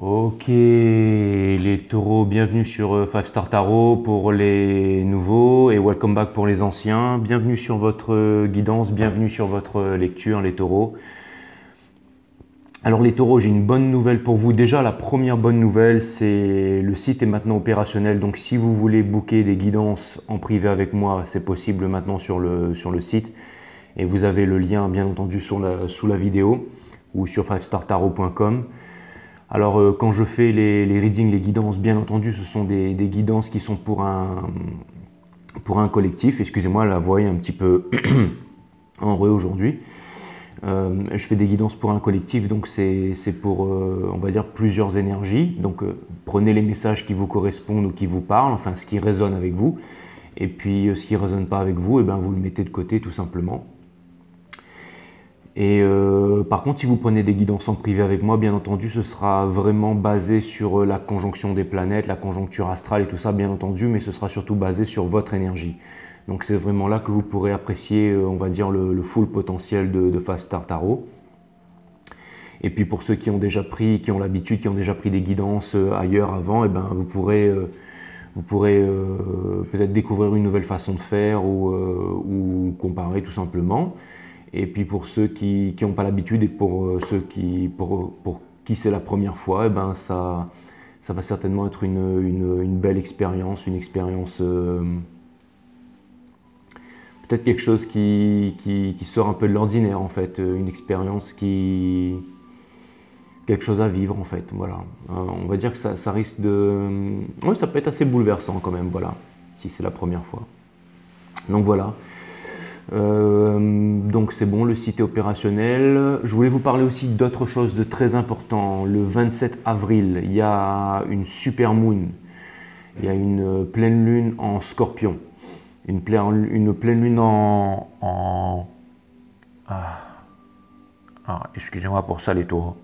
Ok, les taureaux, bienvenue sur 5 Star Tarot pour les nouveaux et welcome back pour les anciens. Bienvenue sur votre guidance, bienvenue sur votre lecture, les taureaux. Alors les taureaux, j'ai une bonne nouvelle pour vous. Déjà, la première bonne nouvelle, c'est le site est maintenant opérationnel. Donc si vous voulez booker des guidances en privé avec moi, c'est possible maintenant sur le site. Et vous avez le lien, bien entendu, sous la vidéo ou sur 5startarot.com. Alors quand je fais les readings, les guidances, bien entendu, ce sont des guidances qui sont pour un collectif. Excusez-moi, la voix est un petit peu enrouée aujourd'hui. Je fais des guidances pour un collectif, donc c'est pour, on va dire, plusieurs énergies. Donc prenez les messages qui vous correspondent ou qui vous parlent, enfin ce qui résonne avec vous. Et puis ce qui ne résonne pas avec vous, et ben, vous le mettez de côté tout simplement. Et par contre, si vous prenez des guidances en privé avec moi, bien entendu, ce sera vraiment basé sur la conjonction des planètes, la conjoncture astrale et tout ça, bien entendu, mais ce sera surtout basé sur votre énergie. Donc c'est vraiment là que vous pourrez apprécier, on va dire, le full potentiel de 5 Star Tarot. Et puis pour ceux qui ont déjà pris, qui ont l'habitude, qui ont déjà pris des guidances ailleurs avant, et ben vous pourrez peut-être découvrir une nouvelle façon de faire ou comparer tout simplement. Et puis pour ceux qui n'ont pas l'habitude et pour ceux pour qui c'est la première fois, eh ben ça va certainement être une belle expérience, une expérience peut-être quelque chose qui sort un peu de l'ordinaire en fait, une expérience quelque chose à vivre en fait, voilà. On va dire que ça risque de... Oui, ça peut être assez bouleversant quand même, voilà, si c'est la première fois. Donc voilà. Donc c'est bon, le site est opérationnel. Je voulais vous parler aussi d'autre chose de très important. Le 27 avril, il y a une super moon. Il y a une pleine lune en Scorpion. Une pleine lune excusez-moi pour ça les taureaux.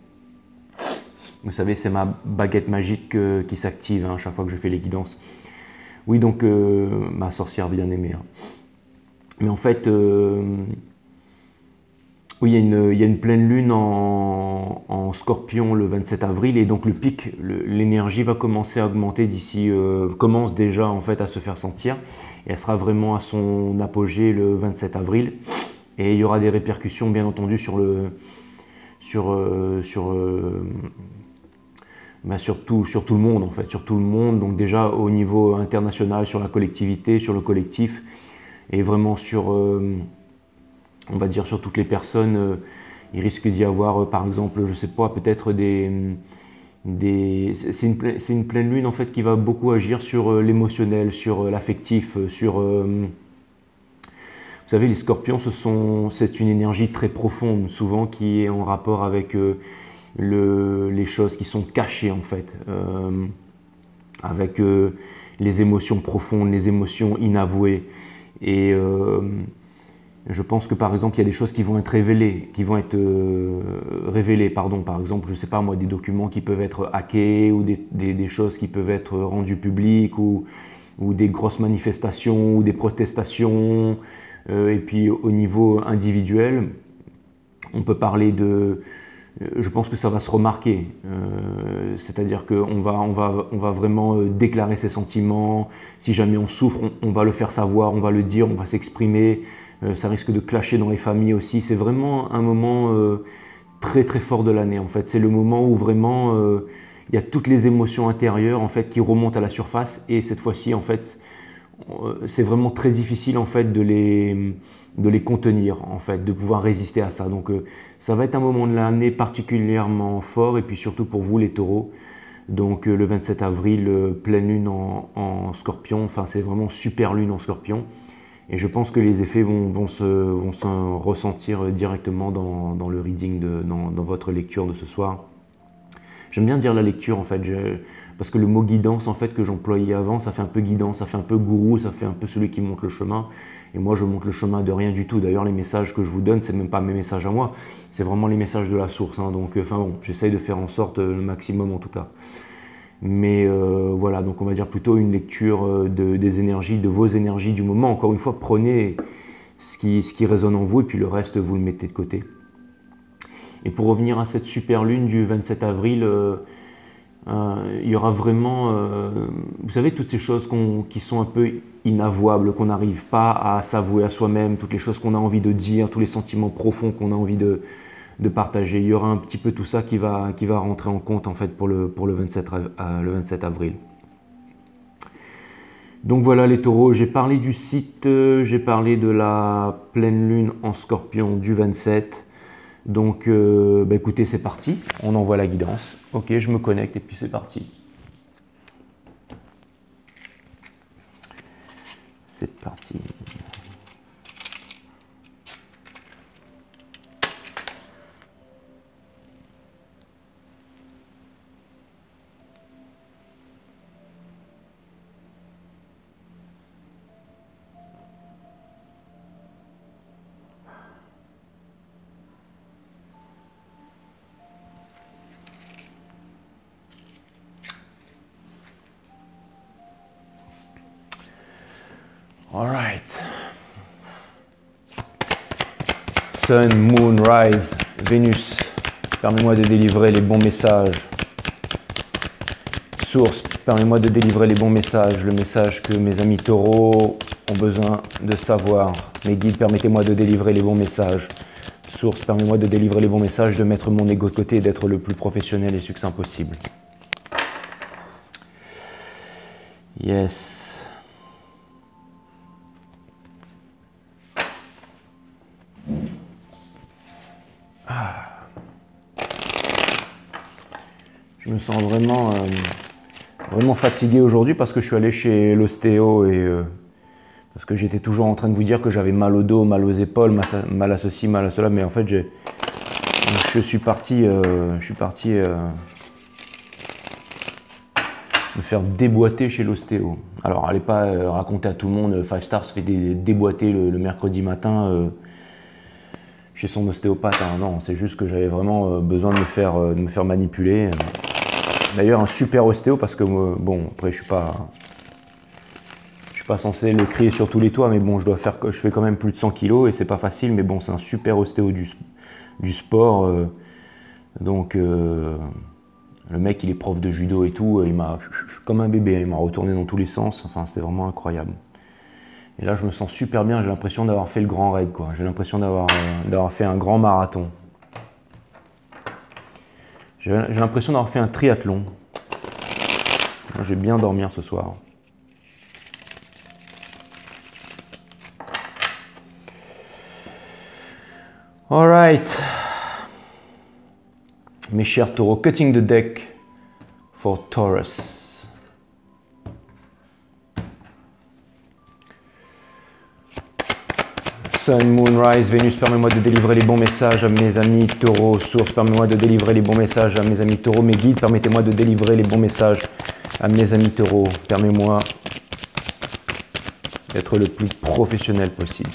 Vous savez, c'est ma baguette magique qui s'active à chaque fois que je fais les guidances. Oui, donc ma sorcière bien-aimée. Mais en fait, oui, il y a une pleine lune en Scorpion le 27 avril et donc le pic, l'énergie va commencer à augmenter d'ici, commence déjà en fait à se faire sentir et elle sera vraiment à son apogée le 27 avril et il y aura des répercussions bien entendu sur tout le monde en fait, sur tout le monde. Donc déjà au niveau international, sur la collectivité, sur le collectif. Et vraiment sur, on va dire sur toutes les personnes, il risque d'y avoir par exemple, je sais pas, peut-être c'est une pleine lune en fait qui va beaucoup agir sur l'émotionnel, sur l'affectif, sur... vous savez, les scorpions, c'est une énergie très profonde, souvent qui est en rapport avec les choses qui sont cachées en fait, avec les émotions profondes, les émotions inavouées. Et je pense que par exemple, il y a des choses qui vont être révélées, par exemple, je ne sais pas moi, des documents qui peuvent être hackés ou des choses qui peuvent être rendues publiques ou des grosses manifestations ou des protestations. Et puis au niveau individuel, on peut parler de... Je pense que ça va se remarquer, c'est-à-dire qu'on va vraiment déclarer ses sentiments. Si jamais on souffre, on va le faire savoir, on va le dire, on va s'exprimer. Ça risque de clasher dans les familles aussi. C'est vraiment un moment très très fort de l'année en fait. C'est le moment où vraiment il y a toutes les émotions intérieures en fait qui remontent à la surface et cette fois-ci en fait c'est vraiment très difficile en fait de les contenir en fait, de pouvoir résister à ça. Donc ça va être un moment de l'année particulièrement fort et puis surtout pour vous les taureaux. Donc le 27 avril, pleine lune en Scorpion, enfin c'est vraiment super lune en Scorpion. Et je pense que les effets vont se ressentir directement dans le reading, dans votre lecture de ce soir. J'aime bien dire la lecture en fait, parce que le mot guidance en fait que j'employais avant, ça fait un peu guidance, ça fait un peu gourou, ça fait un peu celui qui montre le chemin. Et moi je montre le chemin de rien du tout. D'ailleurs les messages que je vous donne, c'est même pas mes messages à moi, c'est vraiment les messages de la source. Donc enfin bon, j'essaye de faire en sorte le maximum en tout cas. Mais voilà, donc on va dire plutôt une lecture des énergies, de vos énergies du moment. Encore une fois, prenez ce qui résonne en vous et puis le reste vous le mettez de côté. Et pour revenir à cette super lune du 27 avril, Il y aura vraiment, vous savez, toutes ces choses qui sont un peu inavouables, qu'on n'arrive pas à s'avouer à soi-même, toutes les choses qu'on a envie de dire, tous les sentiments profonds qu'on a envie de partager. Il y aura un petit peu tout ça qui va rentrer en compte en fait pour le 27 avril. Donc voilà les taureaux, j'ai parlé du site, j'ai parlé de la pleine lune en scorpion du 27. Donc écoutez, c'est parti, on envoie la guidance. Ok, je me connecte et puis c'est parti. C'est parti. All right. Sun, Moon, Rise, Vénus, permets-moi de délivrer les bons messages. Source, permets-moi de délivrer les bons messages, le message que mes amis taureaux ont besoin de savoir. Mes guides, permettez-moi de délivrer les bons messages. Source, permets-moi de délivrer les bons messages, de mettre mon ego de côté et d'être le plus professionnel et succinct possible. Yes. Je me sens vraiment fatigué aujourd'hui parce que je suis allé chez l'ostéo et parce que j'étais toujours en train de vous dire que j'avais mal au dos, mal aux épaules, mal à ceci, mal à cela, mais en fait je suis parti me faire déboîter chez l'ostéo. Alors allez pas raconter à tout le monde, Five Star se fait déboîter le mercredi matin chez son ostéopathe, hein. Non, c'est juste que j'avais vraiment besoin de me faire manipuler. D'ailleurs, un super ostéo parce que bon, après je suis pas censé le crier sur tous les toits, mais bon, je fais quand même plus de 100 kilos et c'est pas facile, mais bon, c'est un super ostéo du sport. Donc le mec, il est prof de judo et tout, il m'a comme un bébé, il m'a retourné dans tous les sens. Enfin, c'était vraiment incroyable. Et là, je me sens super bien, j'ai l'impression d'avoir fait le grand raid, quoi. J'ai l'impression d'avoir fait un grand marathon. J'ai l'impression d'avoir fait un triathlon. Je vais bien dormir ce soir. All right. Mes chers taureaux, cutting the deck for Taurus. Sun, Moon, Rise, Vénus, permets-moi de délivrer les bons messages à mes amis taureaux. Source, permets-moi de délivrer les bons messages à mes amis taureaux. Mes guides, permettez-moi de délivrer les bons messages à mes amis taureaux. Permets-moi d'être le plus professionnel possible.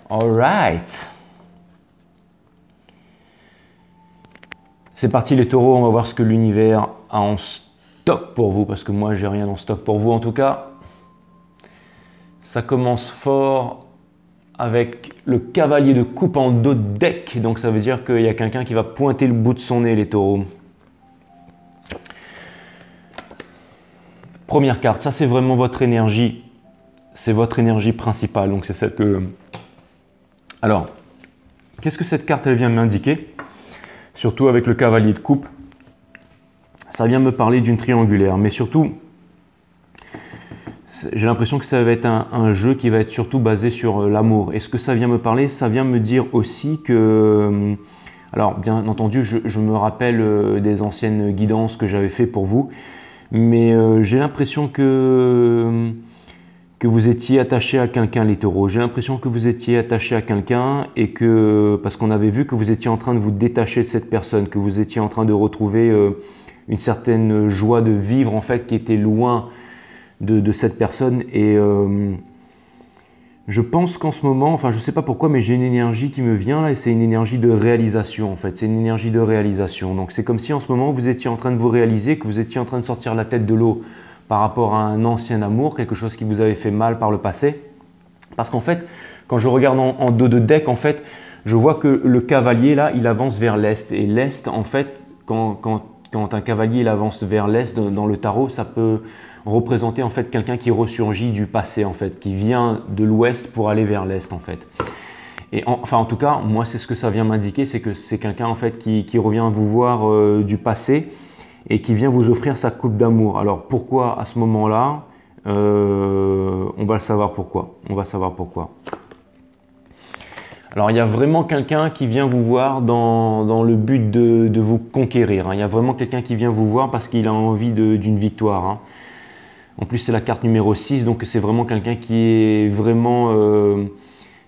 Alright. C'est parti les taureaux, on va voir ce que l'univers a en stock pour vous, parce que moi j'ai rien en stock pour vous en tout cas. Ça commence fort avec le cavalier de coupe en dos de deck, donc ça veut dire qu'il y a quelqu'un qui va pointer le bout de son nez les taureaux. Première carte, ça c'est vraiment votre énergie, c'est votre énergie principale, donc c'est celle que... Alors, qu'est-ce que cette carte elle vient m'indiquer? Surtout avec le cavalier de coupe, ça vient me parler d'une triangulaire, mais surtout, j'ai l'impression que ça va être un jeu qui va être surtout basé sur l'amour. Et ce que ça vient me parler, ça vient me dire aussi que... Alors, bien entendu, je me rappelle des anciennes guidances que j'avais fait pour vous, mais j'ai l'impression que vous étiez attaché à quelqu'un, les taureaux. J'ai l'impression que vous étiez attaché à quelqu'un et que, parce qu'on avait vu que vous étiez en train de vous détacher de cette personne, que vous étiez en train de retrouver une certaine joie de vivre en fait qui était loin de cette personne. Et je pense qu'en ce moment, enfin je sais pas pourquoi, mais j'ai une énergie qui me vient là et c'est une énergie de réalisation en fait. C'est une énergie de réalisation. Donc c'est comme si en ce moment vous étiez en train de vous réaliser, que vous étiez en train de sortir la tête de l'eau par rapport à un ancien amour, quelque chose qui vous avait fait mal par le passé. Parce qu'en fait, quand je regarde en dos de deck, en fait, Je vois que le cavalier là, il avance vers l'est. Et l'est, en fait, quand un cavalier il avance vers l'est dans le tarot, ça peut représenter en fait quelqu'un qui ressurgit du passé en fait, qui vient de l'ouest pour aller vers l'est en fait. Et enfin en tout cas, moi c'est ce que ça vient m'indiquer, c'est que c'est quelqu'un en fait qui revient vous voir du passé et qui vient vous offrir sa coupe d'amour. Alors pourquoi à ce moment-là? On va le savoir pourquoi. On va savoir pourquoi. Alors il y a vraiment quelqu'un qui vient vous voir dans le but de vous conquérir. Il y a vraiment quelqu'un qui vient vous voir parce qu'il a envie d'une victoire. En plus c'est la carte numéro 6, donc c'est vraiment quelqu'un qui est vraiment...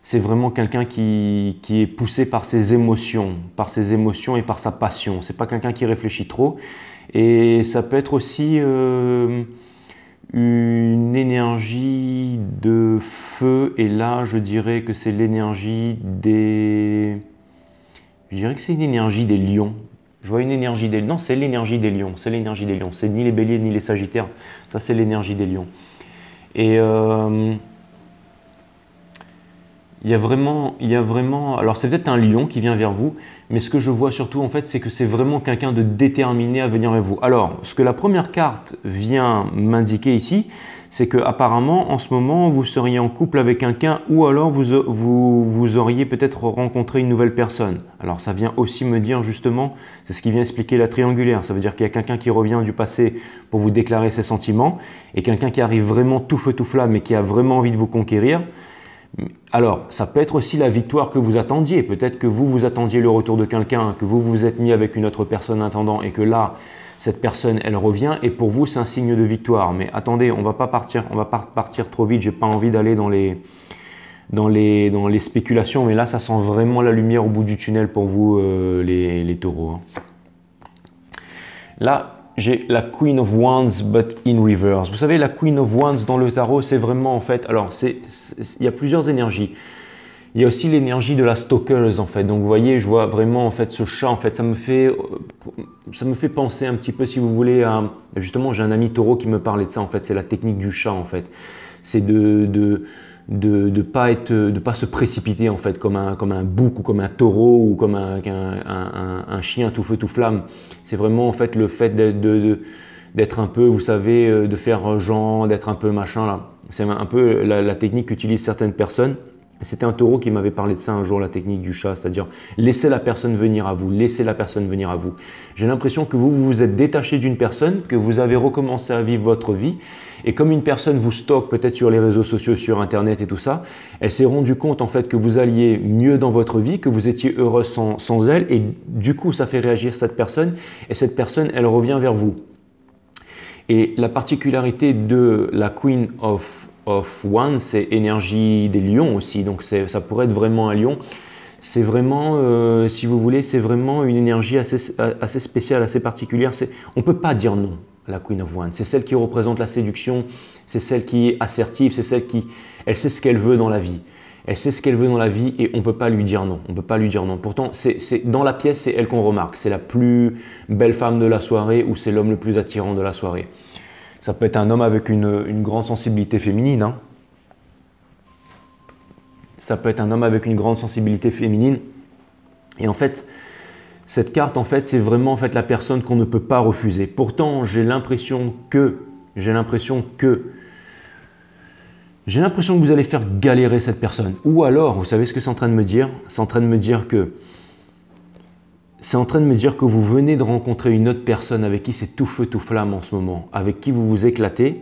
c'est vraiment quelqu'un qui est poussé par ses émotions et par sa passion. C'est pas quelqu'un qui réfléchit trop. Et ça peut être aussi une énergie de feu. Et là, je dirais que c'est l'énergie des... Je dirais que c'est une énergie des lions. Je vois une énergie des... Non, c'est l'énergie des lions. C'est l'énergie des lions. C'est ni les béliers ni les sagittaires. Ça, c'est l'énergie des lions. Et... il y a vraiment, alors c'est peut-être un lion qui vient vers vous, mais ce que je vois surtout en fait, c'est que c'est vraiment quelqu'un de déterminé à venir vers vous. Alors, ce que la première carte vient m'indiquer ici, c'est que apparemment en ce moment vous seriez en couple avec quelqu'un ou alors vous auriez peut-être rencontré une nouvelle personne. Alors ça vient aussi me dire justement, c'est ce qui vient expliquer la triangulaire, ça veut dire qu'il y a quelqu'un qui revient du passé pour vous déclarer ses sentiments et quelqu'un qui arrive vraiment tout feu tout flamme et qui a vraiment envie de vous conquérir. Alors, ça peut être aussi la victoire que vous attendiez. Peut-être que vous attendiez le retour de quelqu'un, que vous vous êtes mis avec une autre personne en attendant et que là, cette personne, elle revient et pour vous, c'est un signe de victoire. Mais attendez, on va pas partir trop vite. J'ai pas envie d'aller dans les spéculations, mais là, ça sent vraiment la lumière au bout du tunnel pour vous, les taureaux. Là, j'ai la Queen of Wands, but in reverse. Vous savez, la Queen of Wands dans le tarot, c'est vraiment en fait... Alors, il y a plusieurs énergies. Il y a aussi l'énergie de la Stalkers en fait. Donc, vous voyez, je vois vraiment en fait ce chat. En fait, ça me fait penser un petit peu, si vous voulez, à... Justement, j'ai un ami taureau qui me parlait de ça en fait. C'est la technique du chat en fait. C'est de pas se précipiter en fait comme un bouc ou comme un taureau ou comme un chien tout feu tout flamme. C'est vraiment en fait le fait d'être un peu, vous savez, de faire genre, d'être un peu machin là. C'est un peu la technique qu'utilisent certaines personnes. C'était un taureau qui m'avait parlé de ça un jour, la technique du chat, c'est-à-dire laissez la personne venir à vous, laissez la personne venir à vous. J'ai l'impression que vous vous êtes détaché d'une personne, que vous avez recommencé à vivre votre vie et comme une personne vous stocke peut-être sur les réseaux sociaux, sur internet et tout ça, elle s'est rendue compte en fait que vous alliez mieux dans votre vie, que vous étiez heureux sans elle et du coup ça fait réagir cette personne et cette personne elle revient vers vous. Et la particularité de la Queen of Wands, c'est énergie des lions aussi, donc ça pourrait être vraiment un lion. C'est vraiment, si vous voulez, c'est vraiment une énergie assez spéciale, assez particulière. On ne peut pas dire non à la Queen of Wands. C'est celle qui représente la séduction, c'est celle qui est assertive, c'est celle qui, elle sait ce qu'elle veut dans la vie. Elle sait ce qu'elle veut dans la vie et on ne peut pas lui dire non. On peut pas lui dire non. Pourtant, dans la pièce, c'est elle qu'on remarque. C'est la plus belle femme de la soirée ou c'est l'homme le plus attirant de la soirée. Ça peut être un homme avec une grande sensibilité féminine. Hein. Ça peut être un homme avec une grande sensibilité féminine. Et en fait, cette carte, en fait, c'est vraiment en fait, la personne qu'on ne peut pas refuser. Pourtant, j'ai l'impression que vous allez faire galérer cette personne. Ou alors, vous savez ce que c'est en train de me dire? C'est en train de me dire que vous venez de rencontrer une autre personne avec qui c'est tout feu, tout flamme en ce moment, avec qui vous vous éclatez.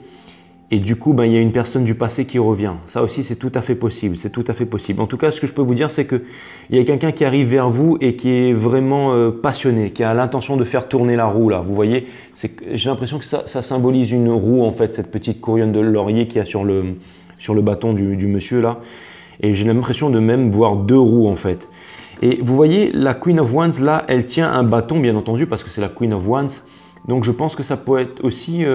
Et du coup, il y a une personne du passé qui revient. Ça aussi, c'est tout à fait possible. C'est tout à fait possible. En tout cas, ce que je peux vous dire, c'est qu'il y a quelqu'un qui arrive vers vous et qui est vraiment passionné, qui a l'intention de faire tourner la roue là. Vous voyez, j'ai l'impression que ça symbolise une roue en fait, cette petite couronne de laurier qu'il y a sur le bâton du monsieur là. Et j'ai l'impression de même voir deux roues en fait. Et vous voyez, la Queen of Wands là, elle tient un bâton bien entendu parce que c'est la Queen of Wands. Donc je pense que ça peut être aussi...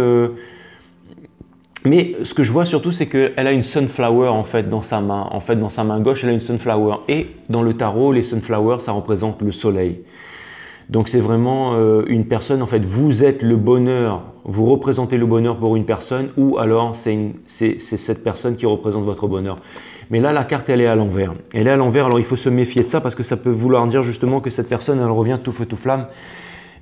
Mais ce que je vois surtout, c'est qu'elle a une sunflower en fait dans sa main. En fait, dans sa main gauche, elle a une sunflower. Et dans le tarot, les sunflowers, ça représente le soleil. Donc c'est vraiment une personne, en fait, vous êtes le bonheur, vous représentez le bonheur pour une personne ou alors c'est cette personne qui représente votre bonheur. Mais là, la carte, elle est à l'envers. Elle est à l'envers, alors il faut se méfier de ça parce que ça peut vouloir dire justement que cette personne, elle revient tout feu tout flamme,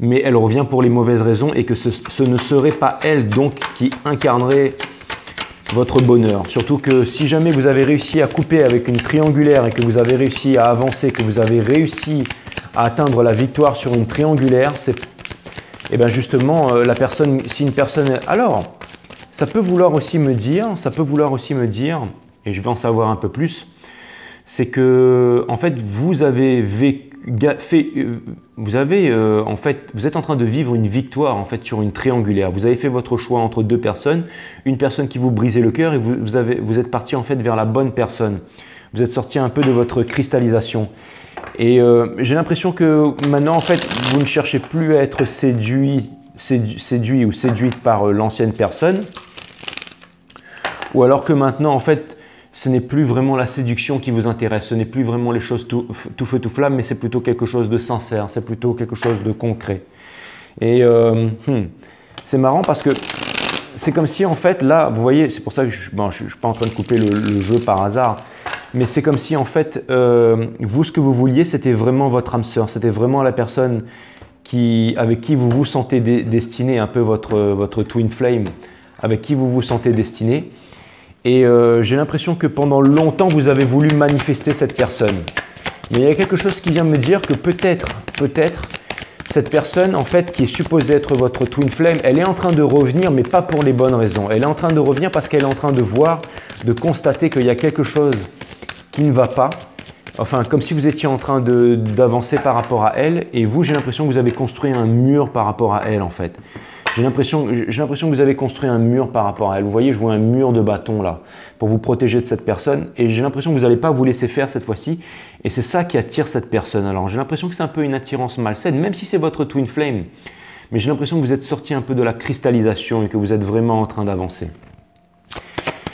mais elle revient pour les mauvaises raisons et que ce ne serait pas elle donc qui incarnerait votre bonheur. Surtout que si jamais vous avez réussi à couper avec une triangulaire et que vous avez réussi à avancer, que vous avez réussi à atteindre la victoire sur une triangulaire, c'est et bien justement la personne, si une personne... Alors, ça peut vouloir aussi me dire, et je vais en savoir un peu plus, c'est que en fait vous avez vous êtes en train de vivre une victoire en fait sur une triangulaire. Vous avez fait votre choix entre deux personnes, une personne qui vous brisait le cœur et vous êtes parti en fait vers la bonne personne. Vous êtes sorti un peu de votre cristallisation. Et j'ai l'impression que maintenant en fait vous ne cherchez plus à être séduit ou séduite par l'ancienne personne, ou alors que maintenant en fait ce n'est plus vraiment la séduction qui vous intéresse, ce n'est plus vraiment les choses tout feu tout flamme, mais c'est plutôt quelque chose de sincère, c'est plutôt quelque chose de concret. Et c'est marrant parce que c'est comme si en fait là, vous voyez, c'est pour ça que je ne suis pas en train de couper le jeu par hasard, mais c'est comme si en fait vous, ce que vous vouliez, c'était vraiment votre âme sœur, c'était vraiment la personne avec qui vous vous sentez destiné, un peu votre twin flame, avec qui vous vous sentez destiné. Et j'ai l'impression que pendant longtemps, vous avez voulu manifester cette personne. Mais il y a quelque chose qui vient me dire que peut-être, cette personne, en fait, qui est supposée être votre twin flame, elle est en train de revenir, mais pas pour les bonnes raisons. Elle est en train de revenir parce qu'elle est en train de constater qu'il y a quelque chose qui ne va pas. Enfin, comme si vous étiez en train d'avancer par rapport à elle. Et vous, j'ai l'impression que vous avez construit un mur par rapport à elle, en fait. J'ai l'impression que vous avez construit un mur par rapport à elle. Vous voyez, je vois un mur de bâton là pour vous protéger de cette personne. Et j'ai l'impression que vous n'allez pas vous laisser faire cette fois-ci. Et c'est ça qui attire cette personne. Alors, j'ai l'impression que c'est un peu une attirance malsaine, même si c'est votre twin flame. Mais j'ai l'impression que vous êtes sorti un peu de la cristallisation et que vous êtes vraiment en train d'avancer.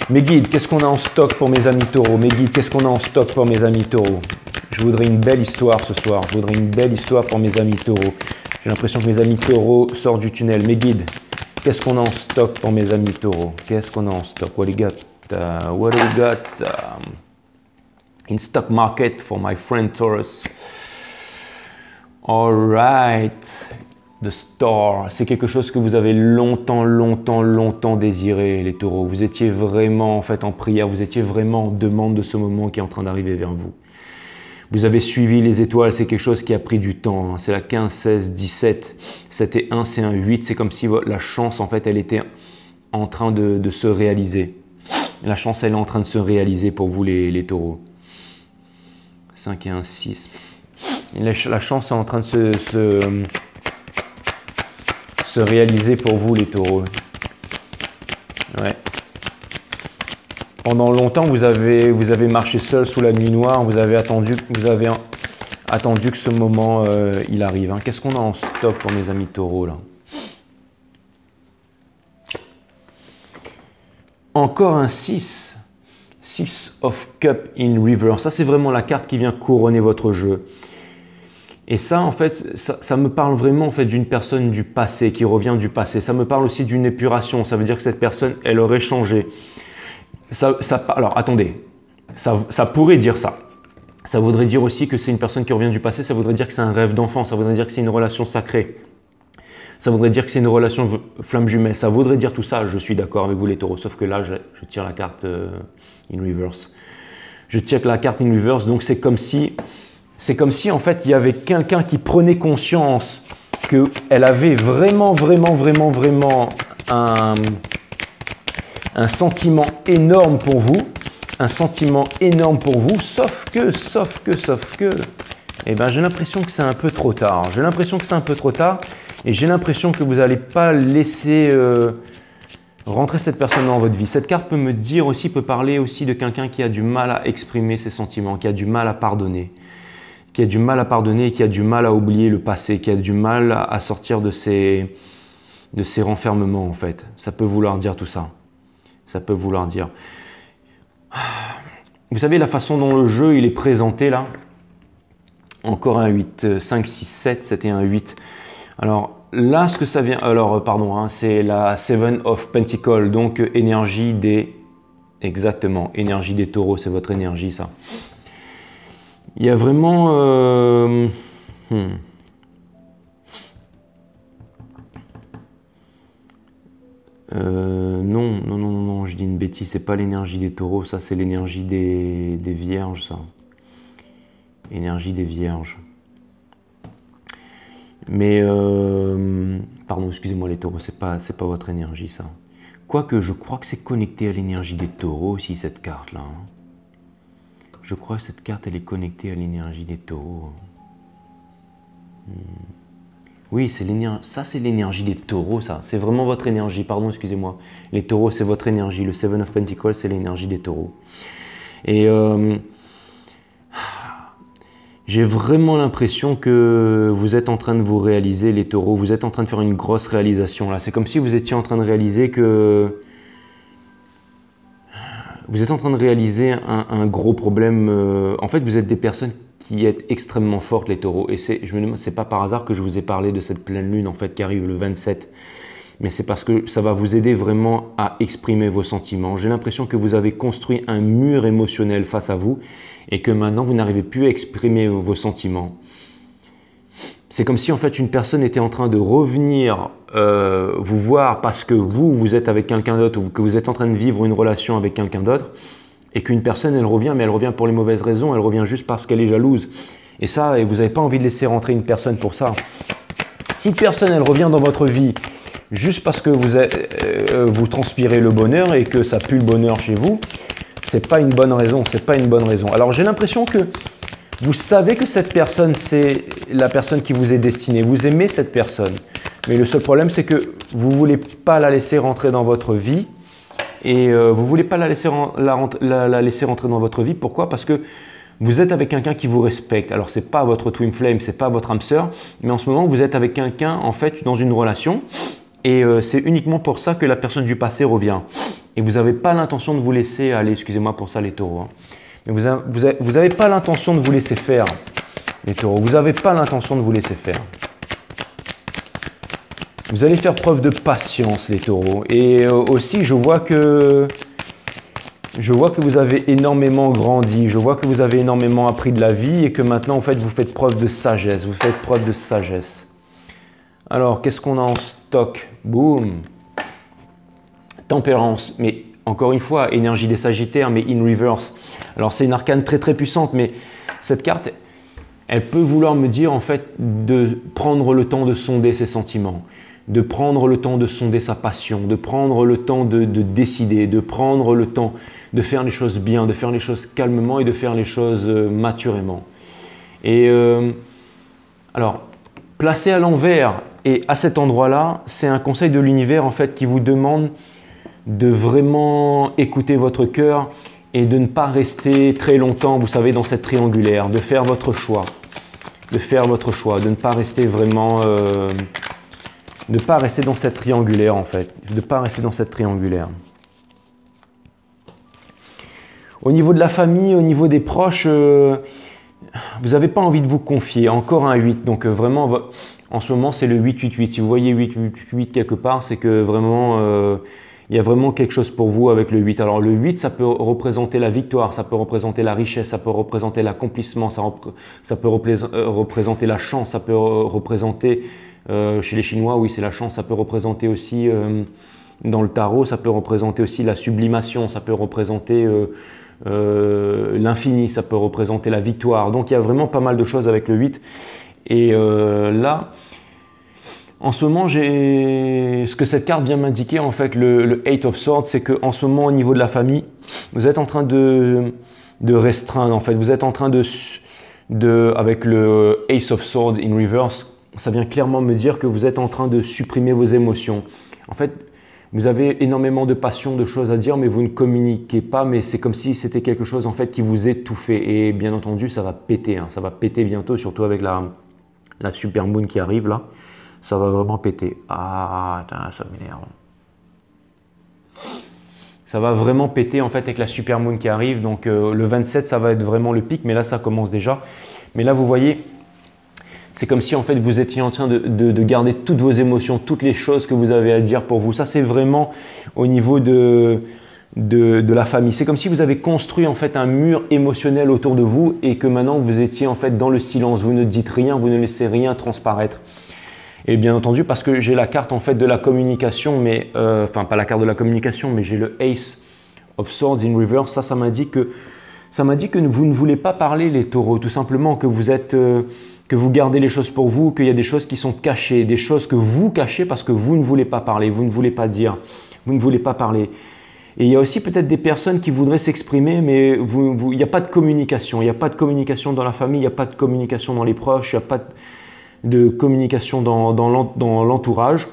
Mes guides, qu'est-ce qu'on a en stock pour mes amis taureaux? Mes guides, qu'est-ce qu'on a en stock pour mes amis taureaux? Je voudrais une belle histoire ce soir. Je voudrais une belle histoire pour mes amis taureaux. J'ai l'impression que mes amis taureaux sortent du tunnel. Mes guides, qu'est-ce qu'on a en stock pour mes amis taureaux? Qu'est-ce qu'on a en stock? What do we got? What do we got in stock market for my friend Taurus? All right. The Star. C'est quelque chose que vous avez longtemps désiré, les taureaux. Vous étiez vraiment en fait en prière. Vous étiez vraiment en demande de ce moment qui est en train d'arriver vers vous. Vous avez suivi les étoiles, c'est quelque chose qui a pris du temps. C'est la 15, 16, 17. C'était 1, c'est un 8. C'est comme si la chance, en fait, elle était en train de se réaliser. La chance, elle est en train de se réaliser pour vous, les taureaux. 5 et 1, 6. La chance est en train de se réaliser pour vous, les taureaux. Ouais. Pendant longtemps, vous avez marché seul sous la nuit noire, vous avez attendu que ce moment il arrive. Hein. Qu'est-ce qu'on a en stock pour mes amis taureaux là? Encore un 6. 6 of Cup in Reverse. Ça, c'est vraiment la carte qui vient couronner votre jeu. Et ça, en fait, ça me parle vraiment en fait, d'une personne du passé, qui revient du passé. Ça me parle aussi d'une épuration. Ça veut dire que cette personne, elle aurait changé. Alors, attendez, ça pourrait dire ça. Ça voudrait dire aussi que c'est une personne qui revient du passé, ça voudrait dire que c'est un rêve d'enfant, ça voudrait dire que c'est une relation sacrée. Ça voudrait dire que c'est une relation flamme jumelle, ça voudrait dire tout ça, je suis d'accord avec vous les taureaux, sauf que là, je tire la carte in reverse. Je tire la carte in reverse, donc c'est comme si en fait, il y avait quelqu'un qui prenait conscience qu'elle avait vraiment un sentiment énorme pour vous, sauf que, eh ben, j'ai l'impression que c'est un peu trop tard. Et j'ai l'impression que vous n'allez pas laisser rentrer cette personne dans votre vie. Cette carte peut parler aussi de quelqu'un qui a du mal à exprimer ses sentiments, qui a du mal à pardonner, et qui a du mal à oublier le passé, qui a du mal à sortir de ses renfermements en fait. Ça peut vouloir dire tout ça. Ça peut vouloir dire. Vous savez la façon dont le jeu il est présenté là. Encore un 8, 5, 6, 7, c'était un 8. Alors là, ce que ça vient. Alors, pardon, hein, c'est la 7 of Pentacles, donc énergie des Exactement, énergie des taureaux, c'est votre énergie ça. Il y a vraiment... non, je dis une bêtise, c'est pas l'énergie des taureaux, ça c'est l'énergie des vierges, ça. Énergie des vierges. Mais, pardon, excusez-moi les taureaux, c'est pas votre énergie ça. Quoique je crois que c'est connecté à l'énergie des taureaux aussi cette carte-là. Hein. Je crois que cette carte elle est connectée à l'énergie des taureaux. Oui, ça c'est l'énergie des taureaux, ça. C'est vraiment votre énergie, pardon, excusez-moi. Les taureaux, c'est votre énergie. Le Seven of Pentacles, c'est l'énergie des taureaux. Et j'ai vraiment l'impression que vous êtes en train de vous réaliser, les taureaux. Vous êtes en train de faire une grosse réalisation, là. C'est comme si vous étiez en train de réaliser que... Vous êtes en train de réaliser un gros problème. En fait, vous êtes des personnes qui êtes extrêmement fortes, les taureaux. Et je me demande, c'est pas par hasard que je vous ai parlé de cette pleine lune, en fait, qui arrive le 27. Mais c'est parce que ça va vous aider vraiment à exprimer vos sentiments. J'ai l'impression que vous avez construit un mur émotionnel face à vous et que maintenant, vous n'arrivez plus à exprimer vos sentiments. C'est comme si en fait une personne était en train de revenir vous voir parce que vous êtes avec quelqu'un d'autre ou que vous êtes en train de vivre une relation avec quelqu'un d'autre et qu'une personne elle revient, mais elle revient pour les mauvaises raisons, elle revient juste parce qu'elle est jalouse. Et ça, vous n'avez pas envie de laisser rentrer une personne pour ça. Si une personne elle revient dans votre vie juste parce que vous transpirez le bonheur et que ça pue le bonheur chez vous, c'est pas une bonne raison, c'est pas une bonne raison. Alors j'ai l'impression que vous savez que cette personne, c'est la personne qui vous est destinée. Vous aimez cette personne. Mais le seul problème, c'est que vous ne voulez pas la laisser rentrer dans votre vie. Et vous ne voulez pas la laisser rentrer dans votre vie. Pourquoi? Parce que vous êtes avec quelqu'un qui vous respecte. Alors, ce n'est pas votre twin flame, ce n'est pas votre âme sœur. Mais en ce moment, vous êtes avec quelqu'un, en fait, dans une relation. Et c'est uniquement pour ça que la personne du passé revient. Et vous n'avez pas l'intention de vous laisser aller. Excusez-moi pour ça, les taureaux. Hein. Mais vous n'avez pas l'intention de vous laisser faire, les taureaux. Vous n'avez pas l'intention de vous laisser faire. Vous allez faire preuve de patience, les taureaux. Et aussi, je vois que vous avez énormément grandi. Je vois que vous avez énormément appris de la vie et que maintenant, en fait, vous faites preuve de sagesse. Vous faites preuve de sagesse. Alors, qu'est-ce qu'on a en stock? Boum. Tempérance. Mais encore une fois, énergie des Sagittaires, mais in reverse. Alors, c'est une arcane très très puissante, mais cette carte, elle peut vouloir me dire en fait de prendre le temps de sonder ses sentiments, de prendre le temps de sonder sa passion, de prendre le temps de décider, de prendre le temps de faire les choses bien, de faire les choses calmement et de faire les choses maturément. Et alors, placé à l'envers et à cet endroit-là, c'est un conseil de l'univers en fait qui vous demande de vraiment écouter votre cœur et de ne pas rester très longtemps, vous savez, dans cette triangulaire, de faire votre choix, de ne pas rester vraiment, de ne pas rester dans cette triangulaire en fait, de ne pas rester dans cette triangulaire. Au niveau de la famille, au niveau des proches, vous n'avez pas envie de vous confier, encore un 8, donc vraiment, en ce moment c'est le 8-8-8, si vous voyez 8-8-8 quelque part, c'est que vraiment... il y a vraiment quelque chose pour vous avec le 8. Alors le 8, ça peut représenter la victoire, ça peut représenter la richesse, ça peut représenter l'accomplissement, ça peut représenter la chance, ça peut représenter, chez les Chinois, oui c'est la chance, ça peut représenter aussi, dans le tarot, ça peut représenter aussi la sublimation, ça peut représenter l'infini, ça peut représenter la victoire. Donc il y a vraiment pas mal de choses avec le 8. Et là... En ce moment, ce que cette carte vient m'indiquer, en fait, le 8 of Swords, c'est qu'en ce moment, au niveau de la famille, vous êtes en train de restreindre, en fait. Vous êtes en train avec le Ace of Swords in reverse, ça vient clairement me dire que vous êtes en train de supprimer vos émotions. En fait, vous avez énormément de passion, de choses à dire, mais vous ne communiquez pas, mais c'est comme si c'était quelque chose, en fait, qui vous étouffait. Et bien entendu, ça va péter, hein. Ça va péter bientôt, surtout avec la Super Moon qui arrive, là. Ça va vraiment péter. Ah, ça m'énerve. Ça va vraiment péter en fait avec la Super Moon qui arrive. Donc le 27, ça va être vraiment le pic. Mais là, ça commence déjà. Mais là, vous voyez, c'est comme si en fait vous étiez en train de garder toutes vos émotions, toutes les choses que vous avez à dire pour vous. Ça, c'est vraiment au niveau de de la famille. C'est comme si vous avez construit en fait un mur émotionnel autour de vous et que maintenant vous étiez en fait dans le silence. Vous ne dites rien, vous ne laissez rien transparaître. Et bien entendu, parce que j'ai la carte en fait de la communication, mais enfin pas la carte de la communication, mais j'ai le Ace of Swords in Reverse. Ça m'a dit que vous ne voulez pas parler, les taureaux, tout simplement, que vous gardez les choses pour vous, qu'il y a des choses qui sont cachées, des choses que vous cachez parce que vous ne voulez pas parler, vous ne voulez pas dire, vous ne voulez pas parler. Et il y a aussi peut-être des personnes qui voudraient s'exprimer, mais il n'y a pas de communication. Il n'y a pas de communication dans la famille, il n'y a pas de communication dans les proches, il n'y a pas de communication dans l'entourage.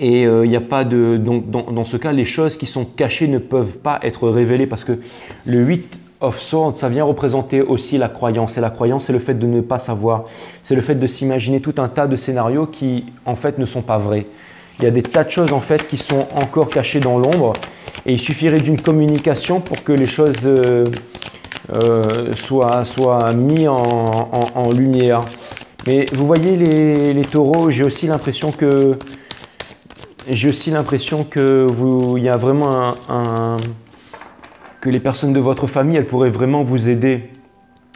Et il n'y a pas de… Donc, dans ce cas, les choses qui sont cachées ne peuvent pas être révélées parce que le 8 of Swords, ça vient représenter aussi la croyance. Et la croyance, c'est le fait de ne pas savoir. C'est le fait de s'imaginer tout un tas de scénarios qui, en fait, ne sont pas vrais. Il y a des tas de choses, en fait, qui sont encore cachées dans l'ombre. Et il suffirait d'une communication pour que les choses soient mises en lumière. Mais vous voyez, les taureaux, j'ai aussi l'impression que… il y a vraiment que les personnes de votre famille, elles pourraient vraiment vous aider.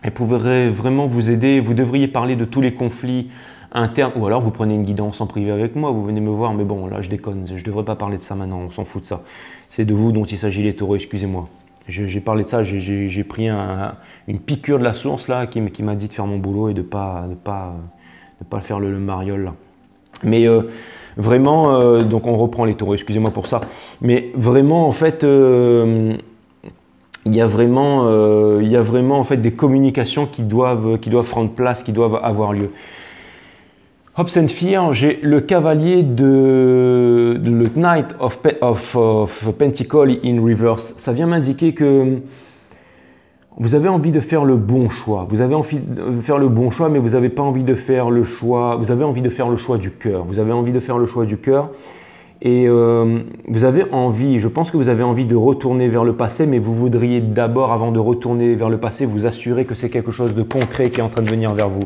Elles pourraient vraiment vous aider. Vous devriez parler de tous les conflits internes. Ou alors vous prenez une guidance en privé avec moi, vous venez me voir. Mais bon, là je déconne, je ne devrais pas parler de ça maintenant, on s'en fout de ça. C'est de vous dont il s'agit, les taureaux, excusez-moi. J'ai parlé de ça, j'ai pris une piqûre de la source là qui m'a dit de faire mon boulot et de pas faire le mariole là. Mais vraiment, donc on reprend les taureaux, excusez-moi pour ça. Mais vraiment, en fait, il y a vraiment en fait des communications qui doivent prendre place, qui doivent avoir lieu. Hopes and Fear, j'ai le cavalier le Knight of Pentacles in Reverse. Ça vient m'indiquer que vous avez envie de faire le bon choix. Vous avez envie de faire le bon choix, mais vous n'avez pas envie de faire le choix. Vous avez envie de faire le choix du cœur. Vous avez envie de faire le choix du cœur. Et vous avez envie, je pense que vous avez envie de retourner vers le passé, mais vous voudriez d'abord, avant de retourner vers le passé, vous assurer que c'est quelque chose de concret qui est en train de venir vers vous.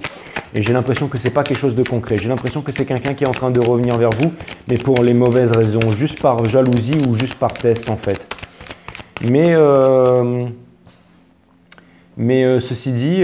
Et j'ai l'impression que ce n'est pas quelque chose de concret. J'ai l'impression que c'est quelqu'un qui est en train de revenir vers vous, mais pour les mauvaises raisons, juste par jalousie ou juste par test en fait. Mais ceci dit,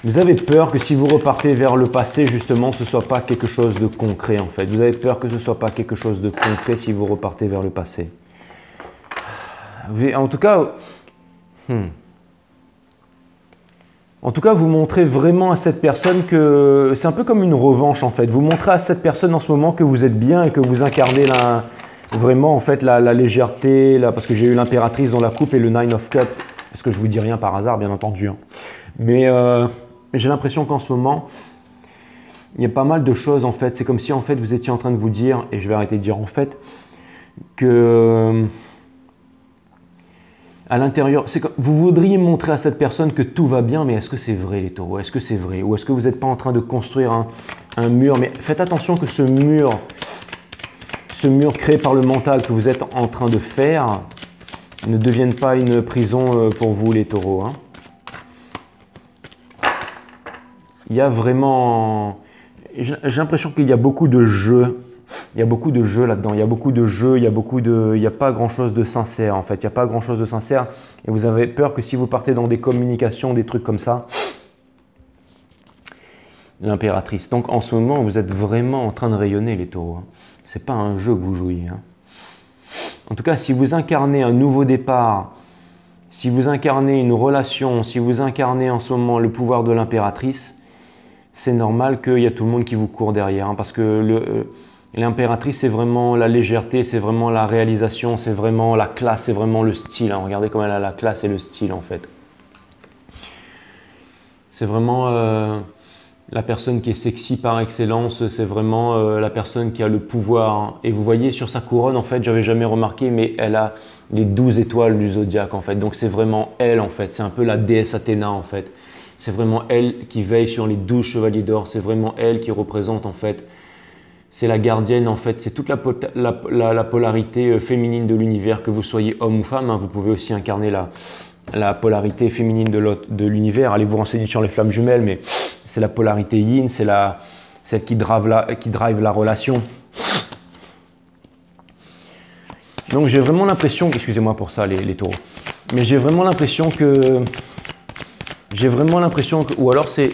vous avez peur que si vous repartez vers le passé, justement, ce ne soit pas quelque chose de concret en fait. Vous avez peur que ce ne soit pas quelque chose de concret si vous repartez vers le passé. En tout cas, vous montrez vraiment à cette personne que c'est un peu comme une revanche en fait. Vous montrez à cette personne en ce moment que vous êtes bien et que vous incarnez vraiment en fait la légèreté, parce que j'ai eu l'impératrice dans la coupe et le Nine of Cups, parce que je vous dis rien par hasard bien entendu. Hein. Mais j'ai l'impression qu'en ce moment, il y a pas mal de choses en fait. C'est comme si en fait vous étiez en train de vous dire, et je vais arrêter de dire en fait, que à l'intérieur, vous voudriez montrer à cette personne que tout va bien, mais est-ce que c'est vrai les taureaux? Est-ce que c'est vrai? Ou est-ce que vous n'êtes pas en train de construire un mur? Mais faites attention que ce mur créé par le mental que vous êtes en train de faire ne devienne pas une prison pour vous les taureaux. Hein. Il y a vraiment… J'ai l'impression qu'il y a beaucoup de jeux. Il y a beaucoup de jeux là-dedans. Il y a beaucoup de jeux. Il n'y a pas grand-chose de sincère en fait. Il n'y a pas grand-chose de sincère. Et vous avez peur que si vous partez dans des communications, des trucs comme ça, l'impératrice. Donc en ce moment, vous êtes vraiment en train de rayonner les taureaux. Hein. Ce n'est pas un jeu que vous jouez. Hein. En tout cas, si vous incarnez un nouveau départ, si vous incarnez une relation, si vous incarnez en ce moment le pouvoir de l'impératrice, c'est normal qu'il y a tout le monde qui vous court derrière. Hein, parce que l'impératrice, c'est vraiment la légèreté, c'est vraiment la réalisation, c'est vraiment la classe, c'est vraiment le style. Hein. Regardez comme elle a la classe et le style en fait. C'est vraiment la personne qui est sexy par excellence, c'est vraiment la personne qui a le pouvoir. Hein. Et vous voyez sur sa couronne, en fait, j'avais jamais remarqué, mais elle a les 12 étoiles du zodiaque en fait. Donc c'est vraiment elle en fait, c'est un peu la déesse Athéna en fait. C'est vraiment elle qui veille sur les 12 chevaliers d'or, c'est vraiment elle qui représente en fait, c'est la gardienne en fait, c'est toute la polarité féminine de l'univers, que vous soyez homme ou femme, hein, vous pouvez aussi incarner la polarité féminine de l'univers. Allez vous renseigner sur les flammes jumelles, mais c'est la polarité yin, c'est celle qui drive la relation. Donc j'ai vraiment l'impression, excusez-moi pour ça les taureaux, mais j'ai vraiment l'impression que, ou alors c'est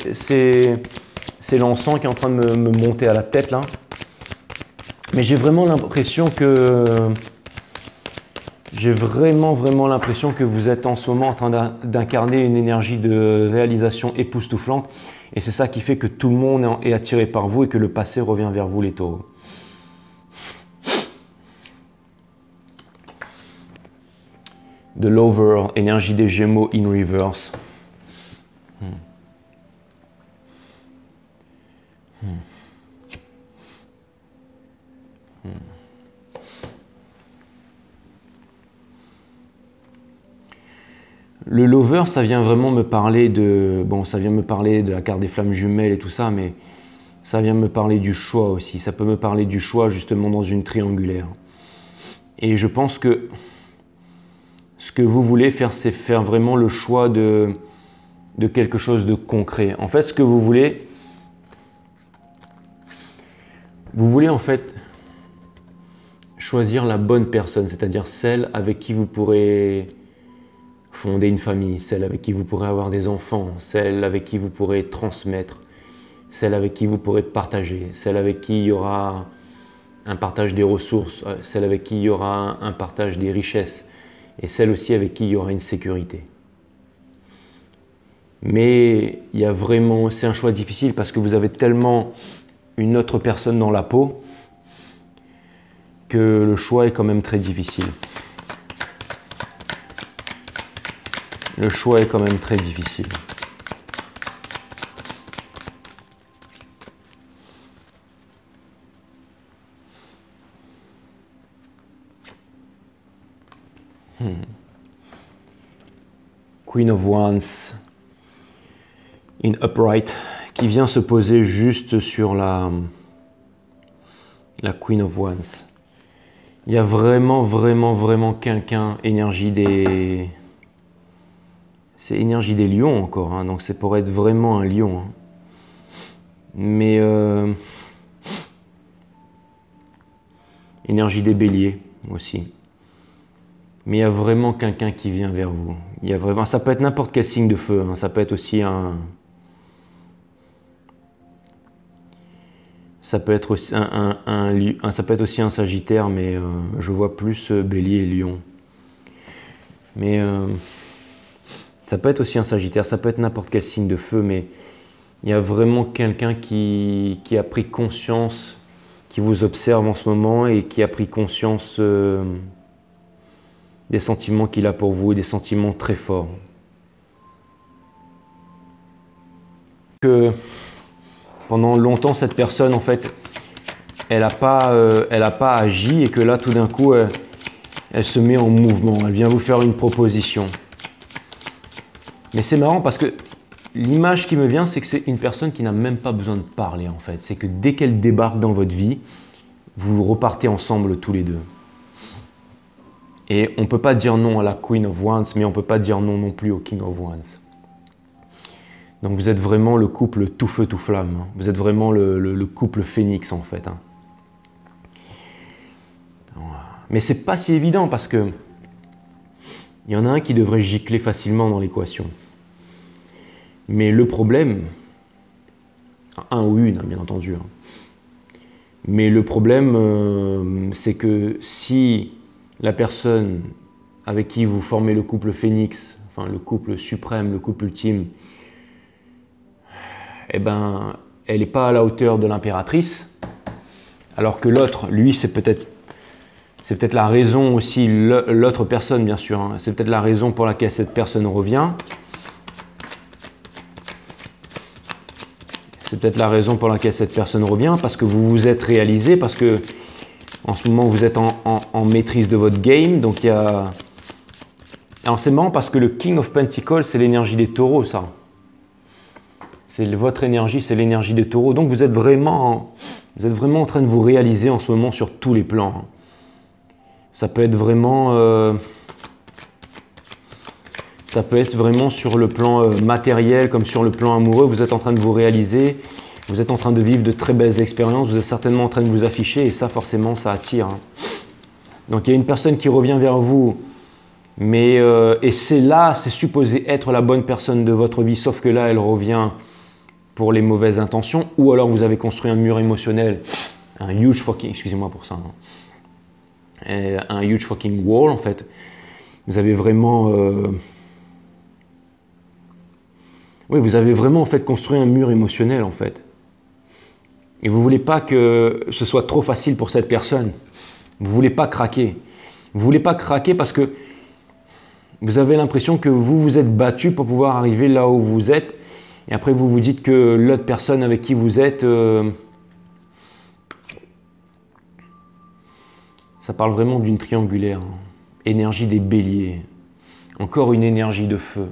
l'encens qui est en train de me monter à la tête là, mais j'ai vraiment l'impression que, l'impression que vous êtes en ce moment en train d'incarner une énergie de réalisation époustouflante, et c'est ça qui fait que tout le monde est attiré par vous et que le passé revient vers vous les taureaux. The Lover, énergie des Gémeaux in reverse. Le Lover, ça vient vraiment me parler de... Bon, ça vient me parler de la carte des flammes jumelles et tout ça, mais ça vient me parler du choix aussi. Ça peut me parler du choix justement dans une triangulaire. Et je pense que ce que vous voulez faire, c'est faire vraiment le choix de quelque chose de concret. En fait, ce que vous voulez en fait choisir la bonne personne, c'est-à-dire celle avec qui vous pourrez fonder une famille, celle avec qui vous pourrez avoir des enfants, celle avec qui vous pourrez transmettre, celle avec qui vous pourrez partager, celle avec qui il y aura un partage des ressources, celle avec qui il y aura un partage des richesses, et celle aussi avec qui il y aura une sécurité. Mais il y a vraiment, c'est un choix difficile parce que vous avez tellement une autre personne dans la peau que le choix est quand même très difficile. Le choix est quand même très difficile. Queen of Wands in upright qui vient se poser juste sur la Queen of Wands. Il y a vraiment quelqu'un, énergie des... C'est énergie des lions encore, hein, donc c'est pour être vraiment un lion. Hein. Mais énergie des béliers aussi. Mais il y a vraiment quelqu'un qui vient vers vous. Il y a vraiment, ça peut être n'importe quel signe de feu, hein, ça peut être aussi un... Ça peut être aussi ça peut être aussi un Sagittaire, mais je vois plus Bélier et Lion. Mais ça peut être aussi un Sagittaire, ça peut être n'importe quel signe de feu, mais il y a vraiment quelqu'un qui a pris conscience, qui vous observe en ce moment et qui a pris conscience des sentiments qu'il a pour vous, et des sentiments très forts. Que pendant longtemps, cette personne, en fait, elle n'a pas agi, et que là, tout d'un coup, elle se met en mouvement. Elle vient vous faire une proposition. Mais c'est marrant parce que l'image qui me vient, c'est que c'est une personne qui n'a même pas besoin de parler, en fait. C'est que dès qu'elle débarque dans votre vie, vous repartez ensemble tous les deux. Et on ne peut pas dire non à la Queen of Wands, mais on ne peut pas dire non plus au King of Wands. Donc vous êtes vraiment le couple tout feu, tout flamme. Hein. Vous êtes vraiment le couple phénix en fait. Hein. Mais c'est pas si évident parce que il y en a un qui devrait gicler facilement dans l'équation. Mais le problème, un ou une, hein, bien entendu. Hein. Mais le problème, c'est que si la personne avec qui vous formez le couple phénix, enfin le couple suprême, le couple ultime, eh ben, elle n'est pas à la hauteur de l'impératrice, alors que l'autre, lui, c'est peut-être la raison aussi, l'autre personne, bien sûr, hein, c'est peut-être la raison pour laquelle cette personne revient. C'est peut-être la raison pour laquelle cette personne revient, parce que vous vous êtes réalisé, parce que en ce moment, vous êtes en maîtrise de votre game, donc il y a... Alors c'est marrant parce que le King of Pentacles, c'est l'énergie des taureaux, ça. C'est votre énergie, c'est l'énergie des taureaux. Donc vous êtes vraiment en train de vous réaliser en ce moment sur tous les plans. Ça peut être vraiment Ça peut être vraiment sur le plan matériel comme sur le plan amoureux. Vous êtes en train de vous réaliser, vous êtes en train de vivre de très belles expériences, vous êtes certainement en train de vous afficher et ça forcément ça attire. Hein. Donc il y a une personne qui revient vers vous, mais et c'est là, c'est supposé être la bonne personne de votre vie, sauf que là elle revient pour les mauvaises intentions, ou alors vous avez construit un mur émotionnel, un huge fucking, excusez-moi pour ça, hein, un huge fucking wall en fait. Vous avez vraiment, oui, vous avez vraiment en fait construit un mur émotionnel en fait. Et vous voulez pas que ce soit trop facile pour cette personne. Vous voulez pas craquer. Vous voulez pas craquer parce que vous avez l'impression que vous vous êtes battu pour pouvoir arriver là où vous êtes. Et après, vous vous dites que l'autre personne avec qui vous êtes, ça parle vraiment d'une triangulaire. Hein. Énergie des béliers. Encore une énergie de feu.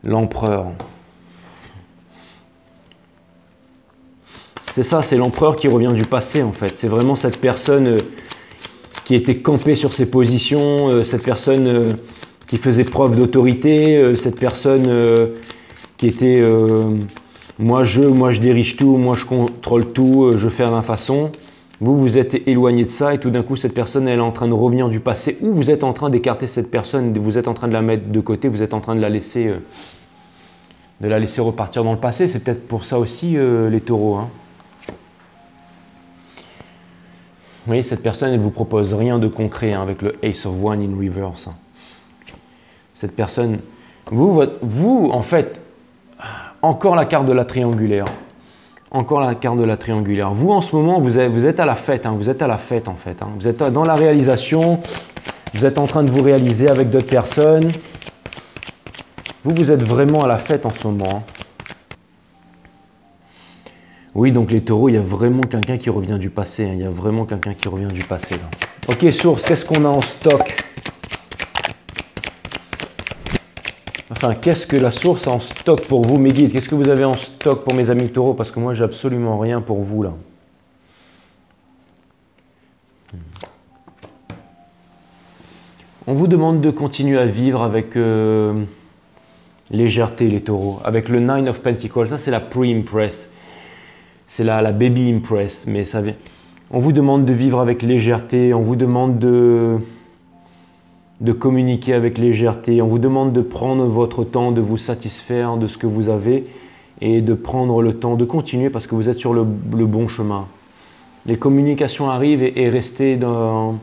L'empereur. C'est ça, c'est l'empereur qui revient du passé en fait. C'est vraiment cette personne qui était campée sur ses positions, cette personne qui faisait preuve d'autorité, cette personne qui était moi je dirige tout, moi je contrôle tout, je fais à ma façon. Vous vous êtes éloigné de ça et tout d'un coup cette personne elle est en train de revenir du passé ou vous êtes en train d'écarter cette personne, vous êtes en train de la mettre de côté, vous êtes en train de la laisser repartir dans le passé. C'est peut-être pour ça aussi les taureaux. Hein. Vous voyez, cette personne, elle ne vous propose rien de concret hein, avec le Ace of One in reverse. Cette personne, vous, en fait, encore la carte de la triangulaire. Encore la carte de la triangulaire. Vous, en ce moment, vous êtes à la fête. Hein, vous êtes à la fête, en fait. Hein. Vous êtes dans la réalisation. Vous êtes en train de vous réaliser avec d'autres personnes. Vous êtes vraiment à la fête en ce moment. Hein. Oui, donc les taureaux, il y a vraiment quelqu'un qui revient du passé. Hein. Il y a vraiment quelqu'un qui revient du passé. Là. Ok, source, qu'est-ce qu'on a en stock? Enfin, qu'est-ce que la source a en stock pour vous, mes guides? Qu'est-ce que vous avez en stock pour mes amis taureaux? Parce que moi, j'ai absolument rien pour vous, là. On vous demande de continuer à vivre avec légèreté, les taureaux. Avec le Nine of Pentacles, ça, c'est la pre-impress. C'est la baby impress, mais ça vient. On vous demande de vivre avec légèreté, on vous demande de communiquer avec légèreté, on vous demande de prendre votre temps, de vous satisfaire de ce que vous avez et de prendre le temps de continuer parce que vous êtes sur le bon chemin. Les communications arrivent et restez dans...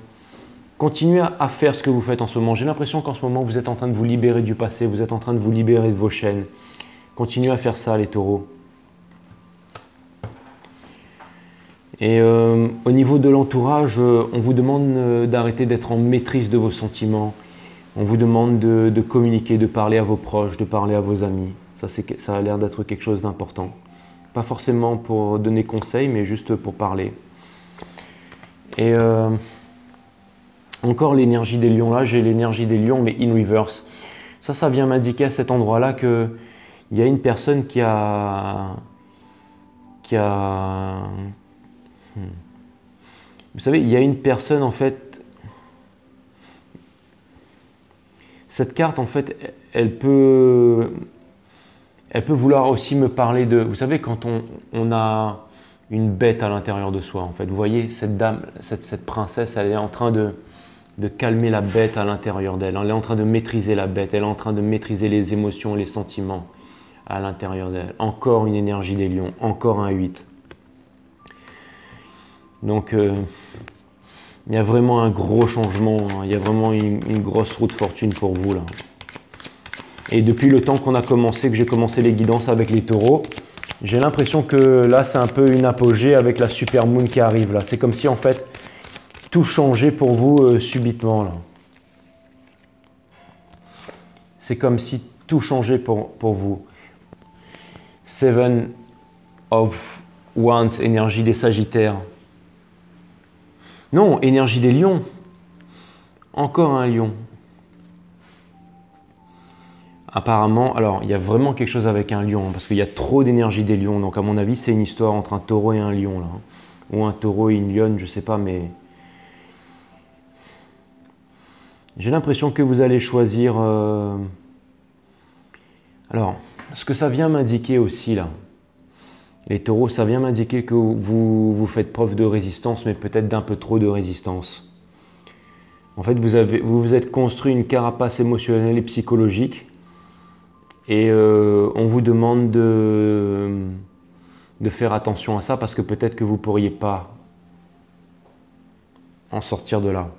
Continuez à faire ce que vous faites en ce moment. J'ai l'impression qu'en ce moment, vous êtes en train de vous libérer du passé, vous êtes en train de vous libérer de vos chaînes. Continuez à faire ça, les taureaux. Et au niveau de l'entourage, on vous demande d'arrêter d'être en maîtrise de vos sentiments. On vous demande de communiquer, de parler à vos proches, de parler à vos amis. Ça a l'air d'être quelque chose d'important. Pas forcément pour donner conseil, mais juste pour parler. Et encore l'énergie des lions. Là, j'ai l'énergie des lions, mais in reverse. Ça vient m'indiquer à cet endroit-là qu'il y a une personne qui a... Vous savez, il y a une personne en fait, cette carte en fait, elle peut vouloir aussi me parler de, vous savez, quand on a une bête à l'intérieur de soi en fait, vous voyez cette dame, cette princesse, elle est en train de calmer la bête à l'intérieur d'elle, elle est en train de maîtriser la bête, elle est en train de maîtriser les émotions, les sentiments à l'intérieur d'elle. Encore une énergie des lions, encore un 8. Donc, il y a vraiment un gros changement, hein. Il y a vraiment une grosse roue de fortune pour vous là. Et depuis le temps qu'on a commencé, que j'ai commencé les guidances avec les taureaux, j'ai l'impression que là, c'est un peu une apogée avec la super moon qui arrive là. C'est comme si en fait, tout changeait pour vous subitement là. C'est comme si tout changeait pour vous. Seven of Wands, énergie des Sagittaires. Non, énergie des lions. Encore un lion. Apparemment, alors il y a vraiment quelque chose avec un lion, parce qu'il y a trop d'énergie des lions. Donc à mon avis, c'est une histoire entre un taureau et un lion. Là. Ou un taureau et une lionne, je ne sais pas, mais... J'ai l'impression que vous allez choisir... Alors, ce que ça vient m'indiquer aussi là, les taureaux, ça vient m'indiquer que vous faites preuve de résistance, mais peut-être d'un peu trop de résistance. En fait, vous vous êtes construit une carapace émotionnelle et psychologique et on vous demande de faire attention à ça parce que peut-être que vous ne pourriez pas en sortir de là.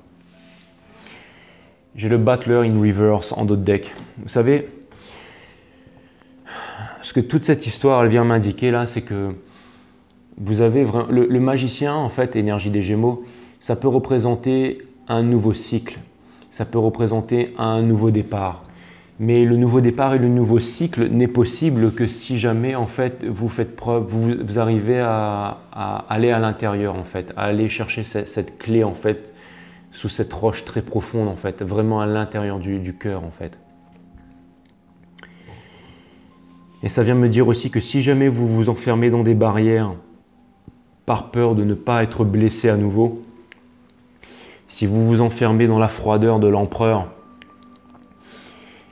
J'ai le Battler in Reverse en dos de deck. Vous savez, ce que toute cette histoire elle vient m'indiquer là, c'est que vous avez vraiment, le magicien, en fait, énergie des Gémeaux, ça peut représenter un nouveau cycle, ça peut représenter un nouveau départ. Mais le nouveau départ et le nouveau cycle n'est possible que si jamais en fait vous faites preuve, vous arrivez à aller à l'intérieur en fait, à aller chercher cette clé en fait sous cette roche très profonde en fait, vraiment à l'intérieur du cœur en fait. Et ça vient me dire aussi que si jamais vous vous enfermez dans des barrières par peur de ne pas être blessé à nouveau, si vous vous enfermez dans la froideur de l'empereur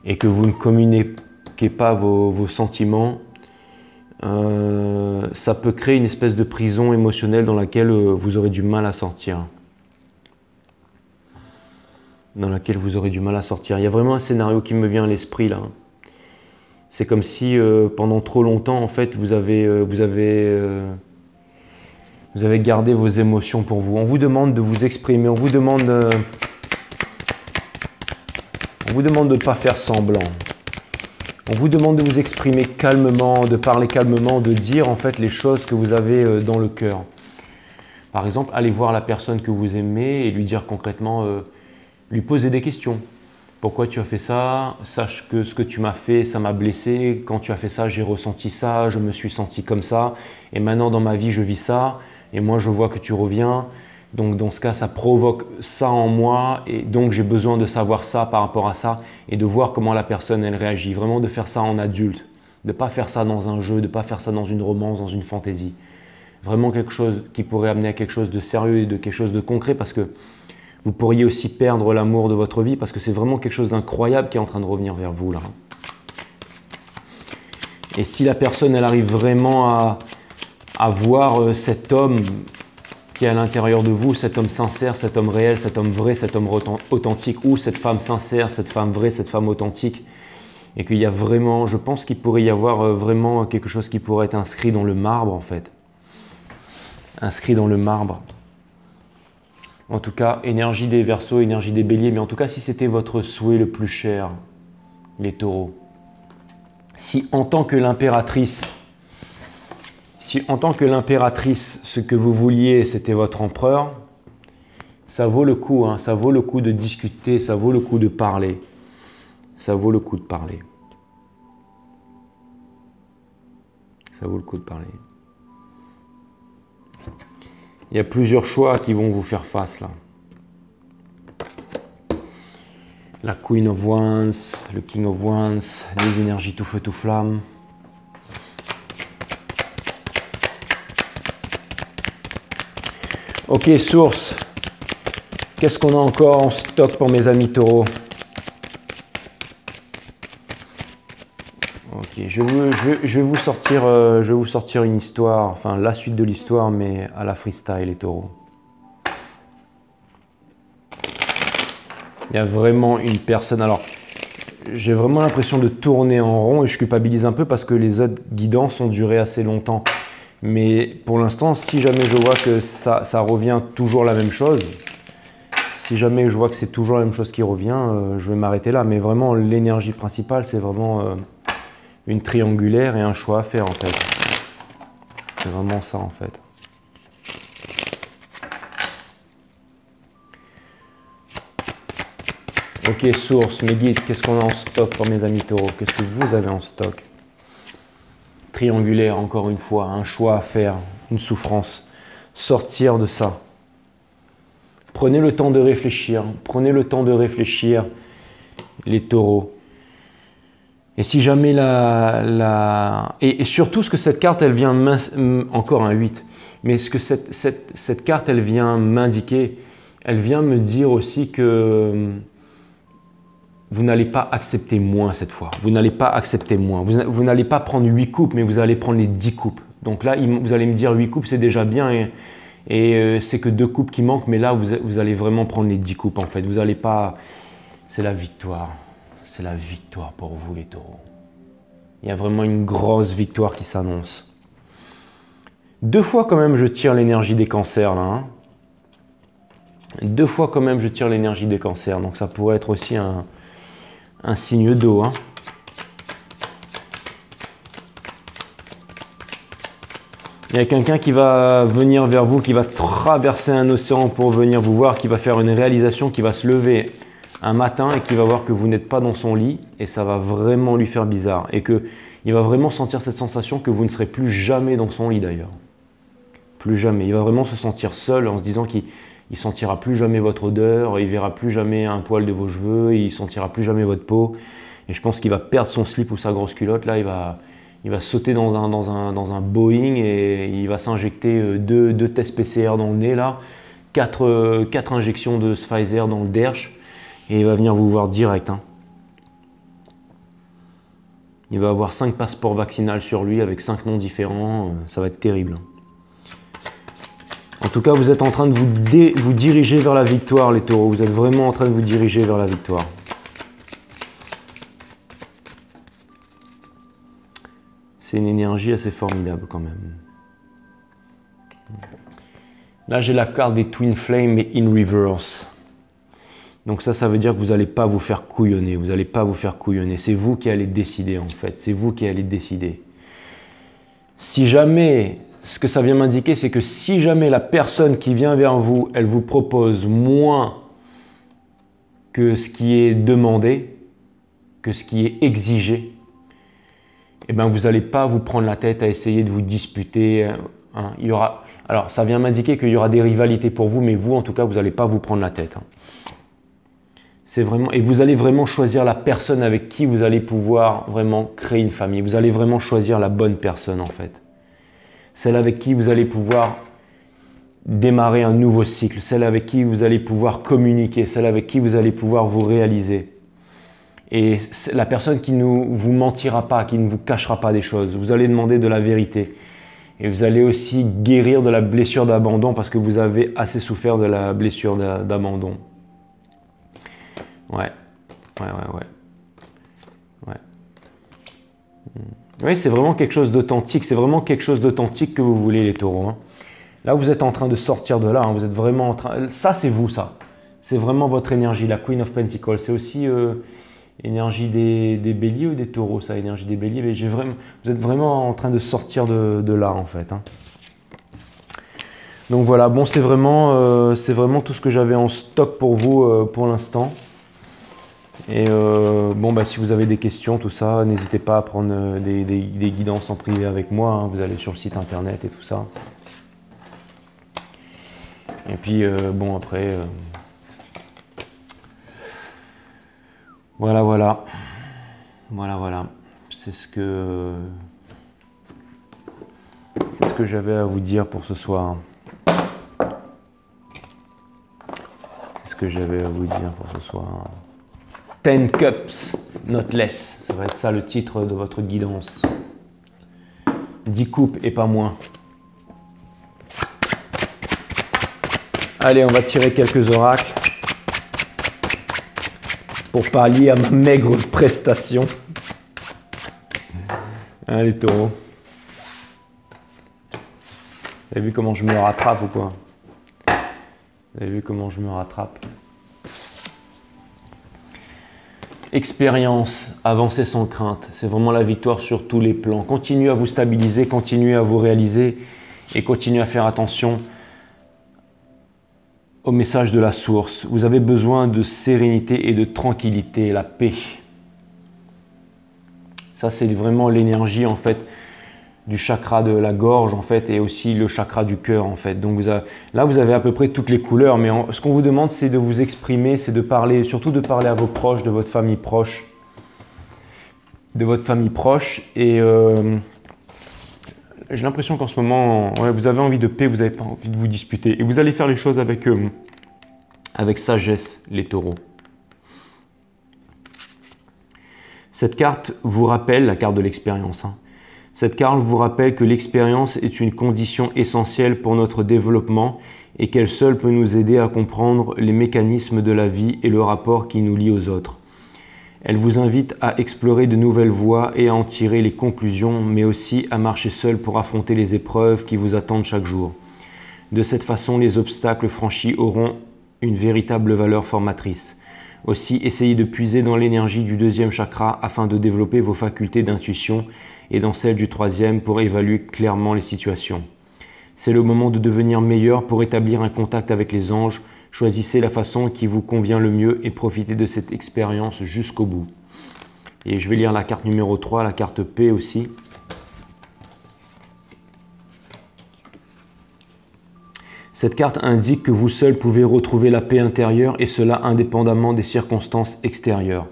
et que vous ne communiquez pas vos sentiments, ça peut créer une espèce de prison émotionnelle dans laquelle vous aurez du mal à sortir. Il y a vraiment un scénario qui me vient à l'esprit là. C'est comme si pendant trop longtemps, en fait, vous avez gardé vos émotions pour vous. On vous demande de vous exprimer, on vous demande de ne pas faire semblant. On vous demande de vous exprimer calmement, de parler calmement, de dire en fait les choses que vous avez dans le cœur. Par exemple, allez voir la personne que vous aimez et lui dire concrètement, lui poser des questions. Pourquoi tu as fait ça? Sache que ce que tu m'as fait, ça m'a blessé. Quand tu as fait ça, j'ai ressenti ça, je me suis senti comme ça. Et maintenant, dans ma vie, je vis ça. Et moi, je vois que tu reviens. Donc, dans ce cas, ça provoque ça en moi. Et donc, j'ai besoin de savoir ça par rapport à ça. Et de voir comment la personne, elle réagit. Vraiment de faire ça en adulte. De ne pas faire ça dans un jeu, de ne pas faire ça dans une romance, dans une fantaisie. Vraiment quelque chose qui pourrait amener à quelque chose de sérieux et de quelque chose de concret. Parce que vous pourriez aussi perdre l'amour de votre vie parce que c'est vraiment quelque chose d'incroyable qui est en train de revenir vers vous là. Et si la personne elle arrive vraiment à voir cet homme qui est à l'intérieur de vous, cet homme sincère, cet homme réel, cet homme vrai, cet homme authentique ou cette femme sincère, cette femme vraie, cette femme authentique et qu'il y a vraiment, je pense qu'il pourrait y avoir vraiment quelque chose qui pourrait être inscrit dans le marbre en fait. Inscrit dans le marbre. En tout cas, énergie des Verseaux, énergie des Béliers, mais en tout cas, si c'était votre souhait le plus cher, les Taureaux, si en tant que l'impératrice, ce que vous vouliez, c'était votre empereur, ça vaut le coup, hein, ça vaut le coup de discuter, ça vaut le coup de parler. Ça vaut le coup de parler. Ça vaut le coup de parler. Il y a plusieurs choix qui vont vous faire face là. La Queen of Wands, le King of Wands, les énergies tout feu tout flamme. Ok, source. Qu'est-ce qu'on a encore en stock pour mes amis taureaux? Ok, je vais vous sortir une histoire, enfin la suite de l'histoire, mais à la freestyle, les taureaux. Il y a vraiment une personne, alors j'ai vraiment l'impression de tourner en rond et je culpabilise un peu parce que les autres guidances ont duré assez longtemps. Mais pour l'instant, si jamais je vois que ça revient toujours la même chose, si jamais je vois que c'est toujours la même chose qui revient, je vais m'arrêter là. Mais vraiment, l'énergie principale, c'est vraiment une triangulaire et un choix à faire en fait. C'est vraiment ça en fait. Ok, source, mes guides, qu'est-ce qu'on a en stock pour mes amis taureaux? Qu'est-ce que vous avez en stock? Triangulaire, encore une fois, un choix à faire, une souffrance. Sortir de ça. Prenez le temps de réfléchir. Prenez le temps de réfléchir, les taureaux. Et si jamais et surtout ce que cette carte, elle vient encore un 8. Mais ce que cette carte, elle vient m'indiquer, elle vient me dire aussi que vous n'allez pas accepter moins cette fois. Vous n'allez pas accepter moins. Vous n'allez pas prendre 8 coupes, mais vous allez prendre les 10 coupes. Donc là, vous allez me dire 8 coupes, c'est déjà bien. Et c'est que 2 coupes qui manquent. Mais là, vous allez vraiment prendre les 10 coupes en fait. Vous n'allez pas... C'est la victoire. C'est la victoire pour vous les taureaux. Il y a vraiment une grosse victoire qui s'annonce. 2 fois quand même, je tire l'énergie des cancers là. Hein. 2 fois quand même, je tire l'énergie des cancers. Donc ça pourrait être aussi un signe d'eau. Hein. Il y a quelqu'un qui va venir vers vous, qui va traverser un océan pour venir vous voir, qui va faire une réalisation, qui va se lever un matin et qui va voir que vous n'êtes pas dans son lit et ça va vraiment lui faire bizarre. Et qu'il va vraiment sentir cette sensation que vous ne serez plus jamais dans son lit d'ailleurs. Plus jamais. Il va vraiment se sentir seul en se disant qu'il ne sentira plus jamais votre odeur, il ne verra plus jamais un poil de vos cheveux, il ne sentira plus jamais votre peau. Et je pense qu'il va perdre son slip ou sa grosse culotte. Là, il va sauter dans un Boeing et il va s'injecter 2 tests PCR dans le nez, là, 4 injections de Pfizer dans le derche et il va venir vous voir direct. Hein. Il va avoir 5 passeports vaccinaux sur lui avec 5 noms différents. Ça va être terrible. En tout cas, vous êtes en train de vous diriger vers la victoire, les taureaux. Vous êtes vraiment en train de vous diriger vers la victoire. C'est une énergie assez formidable quand même. Là, j'ai la carte des Twin Flames mais in reverse. Donc ça veut dire que vous n'allez pas vous faire couillonner. Vous n'allez pas vous faire couillonner. C'est vous qui allez décider en fait. C'est vous qui allez décider. Si jamais, ce que ça vient m'indiquer, c'est que si jamais la personne qui vient vers vous, elle vous propose moins que ce qui est demandé, que ce qui est exigé, eh bien, vous n'allez pas vous prendre la tête à essayer de vous disputer. Hein. Alors, ça vient m'indiquer qu'il y aura des rivalités pour vous, mais vous, en tout cas, vous n'allez pas vous prendre la tête. Hein. C'est vraiment, et vous allez vraiment choisir la personne avec qui vous allez pouvoir vraiment créer une famille. Vous allez vraiment choisir la bonne personne, en fait. Celle avec qui vous allez pouvoir démarrer un nouveau cycle. Celle avec qui vous allez pouvoir communiquer. Celle avec qui vous allez pouvoir vous réaliser. Et la personne qui ne vous mentira pas, qui ne vous cachera pas des choses. Vous allez demander de la vérité. Et vous allez aussi guérir de la blessure d'abandon parce que vous avez assez souffert de la blessure d'abandon. Ouais. Oui, c'est vraiment quelque chose d'authentique. C'est vraiment quelque chose d'authentique que vous voulez, les taureaux. Hein. Là, vous êtes en train de sortir de là. Hein. Vous êtes vraiment en train... Ça, c'est vous, ça. C'est vraiment votre énergie, la Queen of Pentacles. C'est aussi... énergie des béliers ou des taureaux, ça, énergie des béliers, mais vous êtes vraiment en train de sortir de là, en fait. Hein. Donc voilà, bon, c'est vraiment tout ce que j'avais en stock pour vous pour l'instant. Et bon, bah, si vous avez des questions, tout ça, n'hésitez pas à prendre des guidances en privé avec moi. Hein. Vous allez sur le site internet et tout ça. Et puis, bon, après... Voilà. C'est ce que j'avais à vous dire pour ce soir. C'est ce que j'avais à vous dire pour ce soir. 10 cups, not less. Ça va être ça le titre de votre guidance. 10 coupes et pas moins. Allez, on va tirer quelques oracles. Pour pallier à ma maigre prestation. Hein, les taureaux. Vous avez vu comment je me rattrape ou quoi? Vous avez vu comment je me rattrape? Expérience, avancer sans crainte. C'est vraiment la victoire sur tous les plans. Continuez à vous stabiliser, continuez à vous réaliser et continuez à faire attention au message de la source. Vous avez besoin de sérénité et de tranquillité, la paix. Ça, c'est vraiment l'énergie en fait du chakra de la gorge en fait et aussi le chakra du cœur en fait. Donc là, vous avez à peu près toutes les couleurs, mais ce qu'on vous demande, c'est de vous exprimer, c'est de parler, surtout de parler à vos proches, de votre famille proche, Et j'ai l'impression qu'en ce moment, ouais, vous avez envie de paix, vous n'avez pas envie de vous disputer. Et vous allez faire les choses avec sagesse, les taureaux. Cette carte vous rappelle, la carte de l'expérience, hein. Cette carte vous rappelle que l'expérience est une condition essentielle pour notre développement et qu'elle seule peut nous aider à comprendre les mécanismes de la vie et le rapport qui nous lie aux autres. Elle vous invite à explorer de nouvelles voies et à en tirer les conclusions, mais aussi à marcher seul pour affronter les épreuves qui vous attendent chaque jour. De cette façon, les obstacles franchis auront une véritable valeur formatrice. Aussi, essayez de puiser dans l'énergie du deuxième chakra afin de développer vos facultés d'intuition et dans celle du troisième pour évaluer clairement les situations. C'est le moment de devenir meilleur pour établir un contact avec les anges. Choisissez la façon qui vous convient le mieux et profitez de cette expérience jusqu'au bout. Et je vais lire la carte numéro 3, la carte P aussi. Cette carte indique que vous seul pouvez retrouver la paix intérieure et cela indépendamment des circonstances extérieures.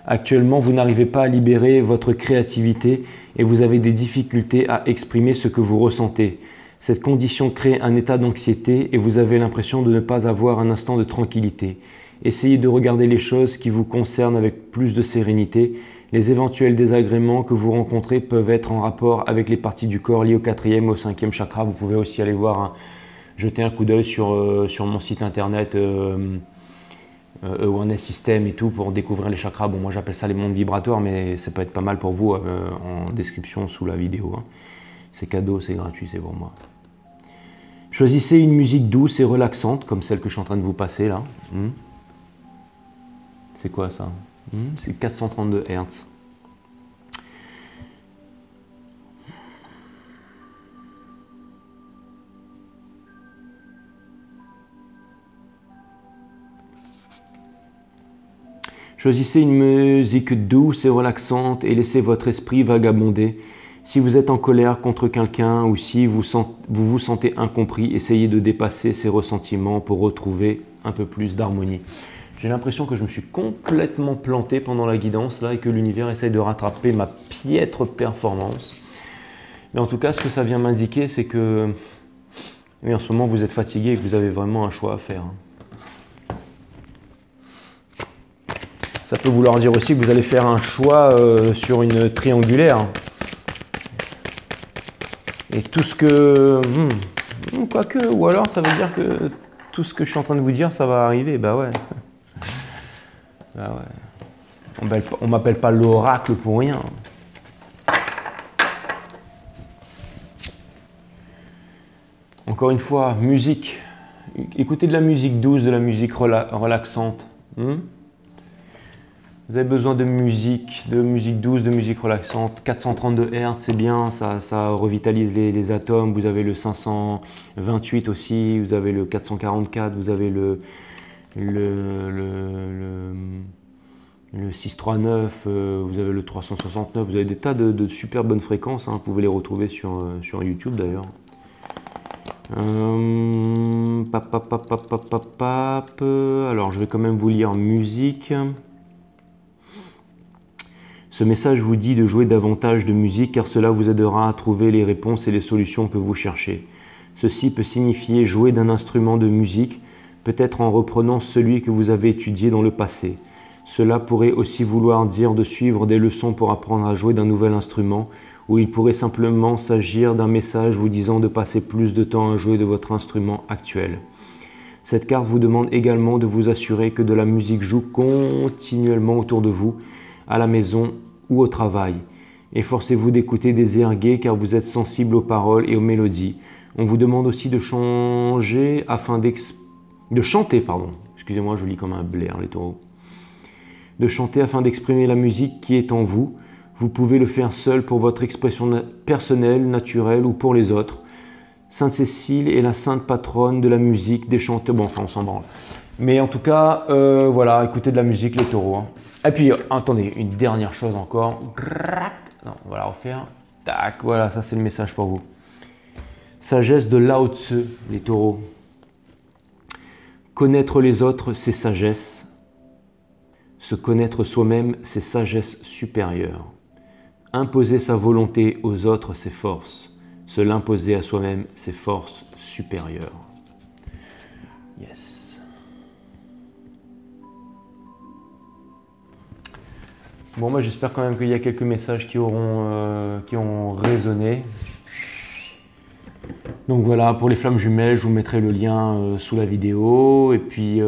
Actuellement, vous n'arrivez pas à libérer votre créativité et vous avez des difficultés à exprimer ce que vous ressentez. Cette condition crée un état d'anxiété et vous avez l'impression de ne pas avoir un instant de tranquillité. Essayez de regarder les choses qui vous concernent avec plus de sérénité. Les éventuels désagréments que vous rencontrez peuvent être en rapport avec les parties du corps liées au 4e et au 5e chakra. Vous pouvez aussi aller voir, jeter un coup d'œil sur mon site internet Awareness System et tout pour découvrir les chakras. Bon, moi j'appelle ça les mondes vibratoires, mais ça peut être pas mal pour vous en description sous la vidéo, hein. C'est cadeau, c'est gratuit, c'est pour moi. Choisissez une musique douce et relaxante, comme celle que je suis en train de vous passer là. C'est quoi ça? C'est 432 Hz. Choisissez une musique douce et relaxante et laissez votre esprit vagabonder. Si vous êtes en colère contre quelqu'un ou si vous vous sentez incompris, essayez de dépasser ces ressentiments pour retrouver un peu plus d'harmonie. J'ai l'impression que je me suis complètement planté pendant la guidance là et que l'univers essaye de rattraper ma piètre performance. Mais en tout cas, ce que ça vient m'indiquer, c'est que oui, en ce moment vous êtes fatigué et que vous avez vraiment un choix à faire. Ça peut vouloir dire aussi que vous allez faire un choix sur une triangulaire. Et tout ce que... quoique, ou alors ça veut dire que tout ce que je suis en train de vous dire, ça va arriver. Bah ouais. Bah ouais. On m'appelle pas l'oracle pour rien. Encore une fois, musique. Écoutez de la musique douce, de la musique relaxante. Vous avez besoin de musique douce, de musique relaxante. 432 Hz, c'est bien, ça revitalise les atomes. Vous avez le 528 aussi, vous avez le 444, vous avez le 639, vous avez le 369. Vous avez des tas de super bonnes fréquences, hein. Vous pouvez les retrouver sur YouTube d'ailleurs. Alors, je vais quand même vous lire musique. Ce message vous dit de jouer davantage de musique car cela vous aidera à trouver les réponses et les solutions que vous cherchez. Ceci peut signifier jouer d'un instrument de musique, peut-être en reprenant celui que vous avez étudié dans le passé. Cela pourrait aussi vouloir dire de suivre des leçons pour apprendre à jouer d'un nouvel instrument, ou il pourrait simplement s'agir d'un message vous disant de passer plus de temps à jouer de votre instrument actuel. Cette carte vous demande également de vous assurer que de la musique joue continuellement autour de vous, à la maison ou au travail. Efforcez-vous d'écouter des airs gais car vous êtes sensible aux paroles et aux mélodies. On vous demande aussi de chanter, excusez-moi, je lis comme un blaire les taureaux. De chanter afin d'exprimer la musique qui est en vous. Vous pouvez le faire seul pour votre expression personnelle, naturelle ou pour les autres. Sainte Cécile est la sainte patronne de la musique, des chanteurs. Bon, enfin, on s'en branle. Mais en tout cas, voilà, écoutez de la musique, les taureaux. Hein. Et puis, attendez, une dernière chose encore. Non, on va la refaire. Tac, voilà, ça c'est le message pour vous. Sagesse de Lao Tzu, les taureaux. Connaître les autres, c'est sagesse. Se connaître soi-même, c'est sagesse supérieure. Imposer sa volonté aux autres, c'est force. Se l'imposer à soi-même, c'est force supérieure. Yes. Bon, bah, j'espère quand même qu'il y a quelques messages qui ont résonné. Donc voilà, pour les flammes jumelles, je vous mettrai le lien sous la vidéo. Et puis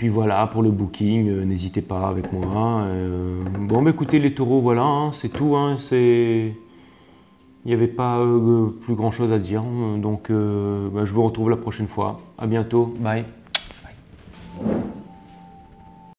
voilà, pour le booking, n'hésitez pas avec moi. Bon, bah, écoutez les taureaux, voilà, hein, c'est tout. Hein, il n'y avait pas plus grand chose à dire. Donc bah, je vous retrouve la prochaine fois. À bientôt. Bye.